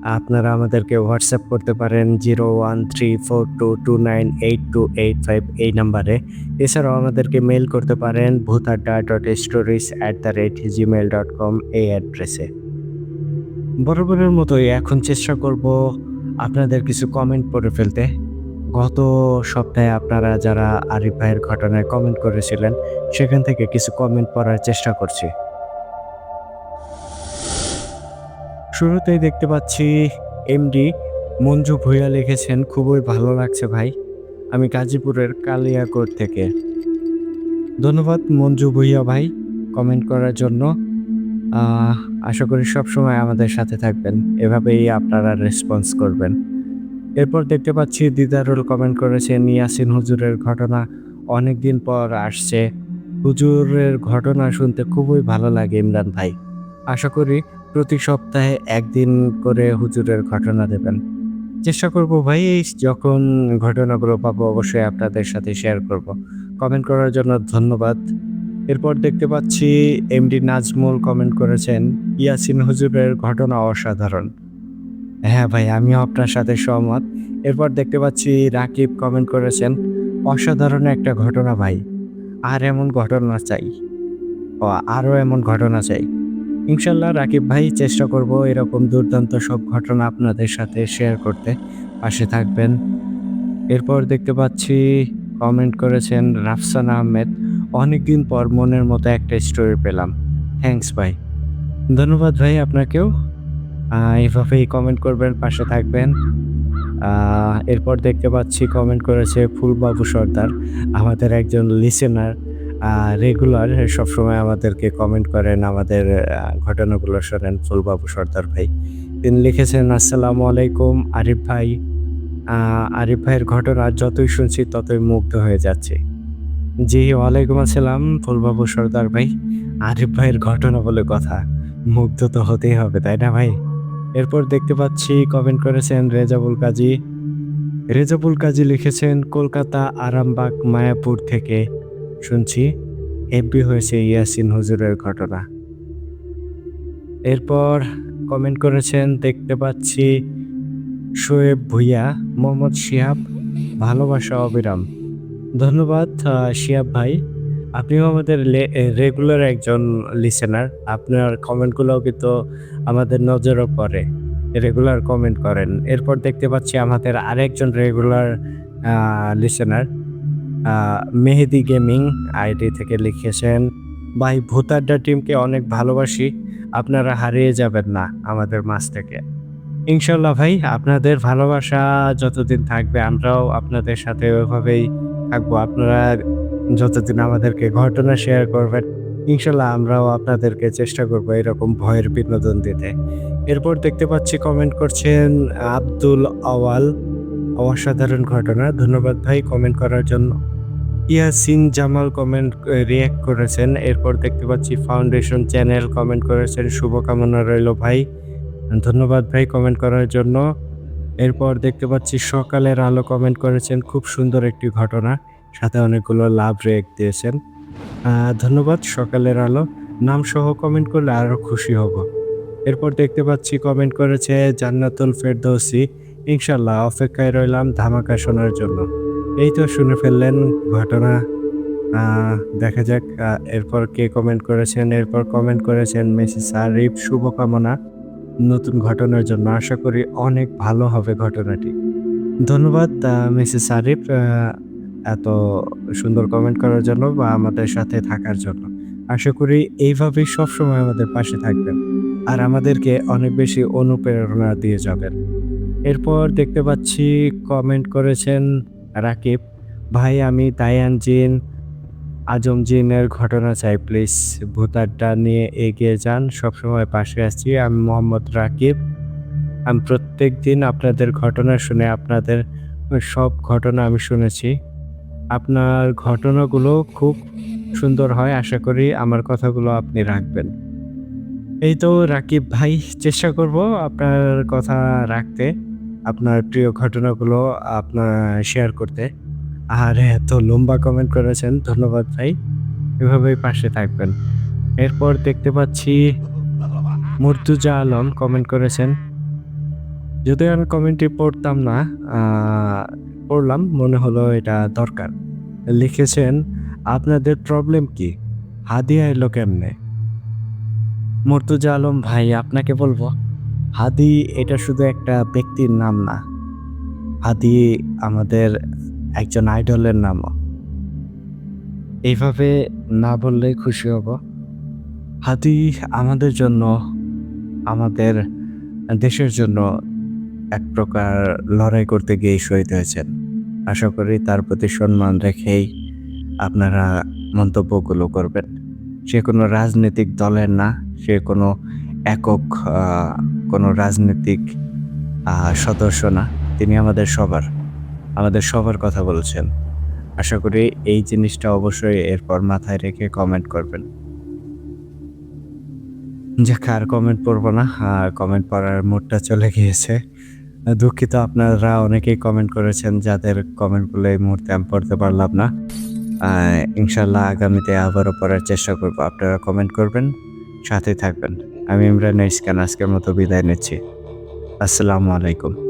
আপনারা আমাদেরকে হোয়াটসঅ্যাপ করতে পারেন 01342298285 এই নাম্বারে। এছাড়াও আমাদেরকে মেইল করতে পারেন bhutada.stories@gmail.com এই অ্যাড্রেসে। বরাবরের মতোই এখন চেষ্টা করব আপনাদের কিছু কমেন্ট পড়ে ফেলতে। গত সপ্তাহে আপনারা যারা আরিফ ভাইয়ের ঘটনায় কমেন্ট করেছিলেন, সেখান থেকে কিছু কমেন্ট পড়ার চেষ্টা করছি। শুরুতেই দেখতে পাচ্ছি এমডি মঞ্জু ভূঁইয়া লিখেছেন, "খুবই ভালো লাগছে ভাই। আমি গাজীপুরের কালিয়াকৈর থেকে।" ধন্যবাদ মঞ্জু ভূঁইয়া ভাই কমেন্ট করার জন্য। আহ আশা করি সবসময় আমাদের সাথে থাকবেন। এভাবেই আপনারা রেসপন্স করবেন। এরপর দেখতে পাচ্ছি দিদারুল কমেন্ট করেছেন, "ইয়াসিন হুজুরের ঘটনা অনেকদিন পর আসছে। হুজুরের ঘটনা শুনতে খুবই ভালো লাগে ইমরান ভাই। আশা করি প্রতি সপ্তাহে ১ দিন করে হুজুরের ঘটনা দেবেন।" চেষ্টা করব ভাই, এই যখন ঘটনাগুলো পাবো অবশ্যই আপনাদের সাথে শেয়ার করব। কমেন্ট করার জন্য ধন্যবাদ। এরপর দেখতে পাচ্ছি এমডি নাজমুল কমেন্ট করেছেন, "ইয়াসিন হুজুরের ঘটনা অসাধারণ।" হ্যাঁ ভাই, আমিও আপনার সাথে সহমত। এরপর দেখতে পাচ্ছি রাকিব কমেন্ট করেছেন, "অসাধারণ একটা ঘটনা ভাই। আর এমন ঘটনা চাই। আরও এমন ঘটনা চাই।" ইনশাল্লাহ রাকিব ভাই, চেষ্টা করব এরকম দুর্দান্ত সব ঘটনা আপনাদের সাথে শেয়ার করতে। পাশে থাকবেন। এরপর দেখতে পাচ্ছি কমেন্ট করেছেন রাফসানা আহমেদ, "অনেকদিন পর মনের মতো একটা স্টোরি পেলাম। থ্যাঙ্কস ভাই।" ধন্যবাদ ভাই আপনাকেও। এভাবেই কমেন্ট করবেন, পাশে থাকবেন। এরপর দেখতে পাচ্ছি কমেন্ট করেছে ফুলবাবু সর্দার, আমাদের একজন লিসেনার, রেগুলার সবসময় আমাদেরকে কমেন্ট করেন, আমাদের ঘটনাগুলো শোনেন ফুলবাবু সর্দার ভাই। তিনি লিখেছেন, "আসসালামু আলাইকুম আরিফ ভাই। আরিফ ভাইয়ের ঘটনা যতই শুনছি ততই মুগ্ধ হয়ে যাচ্ছি।" জি, ওয়ালাইকুম আসসালাম ফুলবাবু সর্দার ভাই। আরিফ ভাইয়ের ঘটনা বলে কথা। মুগ্ধ তো হতেই হবে, তাই না ভাই? এরপর দেখতে পাচ্ছি কমেন্ট করেছেন রেজাবুল কাজী। রেজাবুল কাজী লিখেছেন, "কলকাতা আরামবাগ মায়াপুর থেকে শুনছি। হেব্বি হয়েছে ইয়াসিন হুজুরের ঘটনা।" এরপর কমেন্ট করেছেন দেখতে পাচ্ছি শোয়েব ভূঁইয়া, মোহাম্মদ শিহাব, "ভালোবাসা অবিরাম।" ধন্যবাদ শিহাব ভাই। আপনিও আমাদের রেগুলার একজন লিসেনার। আপনার কমেন্টগুলোও কিন্তু আমাদের নজরও পড়ে। রেগুলার কমেন্ট করেন। এরপর দেখতে পাচ্ছি আমাদের আরেকজন রেগুলার লিসেনার মেহেদি গেমিং আইডি থেকে লিখেছেন, "ভাই ভূতাড্ডা টিমকে অনেক ভালোবাসি। আপনারা হারিয়ে যাবেন না আমাদের মাঝ থেকে।" ইনশাল্লাহ ভাই, আপনাদের ভালোবাসা যতদিন থাকবে আমরাও আপনাদের সাথে ওইভাবেই থাকবো। আপনারা যতদিন আমাদেরকে ঘটনা শেয়ার করবেন, ইনশাল্লাহ আমরাও আপনাদেরকে চেষ্টা করবো এরকম ভয়ের বিনোদন দিতে। এরপর দেখতে পাচ্ছি কমেন্ট করছেন আব্দুল আওয়াল, "অসাধারণ ঘটনা।" ধন্যবাদ ভাই কমেন্ট করার জন্য। ইয়াসিন জামাল কমেন্ট রিঅ্যাক্ট করেছেন। এরপর দেখতে পাচ্ছি ফাউন্ডেশন চ্যানেল কমেন্ট করেছেন, "শুভকামনা রইল ভাই।" ধন্যবাদ ভাই কমেন্ট করার জন্য। এরপর দেখতে পাচ্ছি সকালের আলো কমেন্ট করেছেন, খুব সুন্দর একটি ঘটনা। সাথে অনেকগুলো লাভ রেক দিয়েছেন। ধন্যবাদ সকালের আলো। নামসহ কমেন্ট করলে আরো খুশি হব। এরপর দেখতে পাচ্ছি কমেন্ট করেছে জান্নাতুল ফেরদৌসি। ইনশাআল্লাহ অপেক্ষায় রইলাম ধামাকা শোনার জন্য। এই তো শুনে ফেললেন ঘটনা। আ দেখা যাক এরপর কে কমেন্ট করেছেন। এরপর কমেন্ট করেছেন মেসেজ আরিফ, শুভকামনা নতুন ঘটনার জন্য। আশা করি অনেক ভালো হবে ঘটনাটি। ধন্যবাদ মিসেস আরিফ এত সুন্দর কমেন্ট করার জন্য বা আমাদের সাথে থাকার জন্য। আশা করি এইভাবেই সবসময় আমাদের পাশে থাকবেন। আর আমাদেরকে অনেক বেশি অনুপ্রেরণা দিয়ে যাবেন। এরপর দেখতে পাচ্ছি কমেন্ট করেছেন রাকিব। ভাই আমি তাইয়ান জিন, আজম জিনের ঘটনা চাই প্লিজ। ভূত-আড্ডা নিয়ে এগিয়ে যান। সবসময় পাশে আছি। আমি মোহাম্মদ রাকিব। আমি প্রত্যেকদিন আপনাদের ঘটনা শুনে আপনাদের সব ঘটনা আমি শুনেছি। আপনার ঘটনাগুলো খুব সুন্দর হয়। আশা করি আমার কথাগুলো আপনি রাখবেন। এই তো রাকিব ভাই, চেষ্টা করব আপনার কথা রাখতে, আপনার প্রিয় ঘটনাগুলো আপনার শেয়ার করতে। আর এত লম্বা কমেন্ট করেছেন, ধন্যবাদ ভাই। এভাবেই পাশে থাকবেন। এরপর দেখতে পাচ্ছি মুর্তুজা আলম কমেন্ট করেছেন। যদিও আমি কমেন্টটি পড়তাম না, আ পড়লাম মনে হলো এটা দরকার। লিখেছেন, "আপনাদের প্রবলেম কি? হাদিয়া এলো কেমনে?" মুর্তুজা আলম ভাই আপনাকে বলবো, হাদি এটা শুধু একটা ব্যক্তির নাম না। হাদি আমাদের একজন আইডলের নামও। এইভাবে না বললেই খুশি হব। হাদি আমাদের জন্য, আমাদের দেশের জন্য এক প্রকার লড়াই করতে গিয়েই শহীদ হয়েছেন। আশা করি তার প্রতি সম্মান রেখেই আপনারা মন্তব্যগুলো করবেন। সে কোনো রাজনৈতিক দলের না, সে কোনো একক আ কোনো রাজনৈতিক সদস্য না। তিনি আমাদের সবার কথা বলছেন। আশা করি এই জিনিসটা অবশ্যই এরপর মাথায় রেখে কমেন্ট করবেন। যাক আর কমেন্ট পড়ব না। কমেন্ট পড়ার মুডটা চলে গিয়েছে। দুঃখিত আপনারা অনেকেই কমেন্ট করেছেন যাদের কমেন্টগুলো এই মুহূর্তে আমি পড়তে পারলাম না। আ ইনশাআল্লাহ আগামীতে আবারও পড়ার চেষ্টা করব। আপনারা কমেন্ট করবেন, সাথে থাকবেন। আমি ইমরান ইসকান আজকের মতো বিদায় নিচ্ছি। আসসালামু আলাইকুম।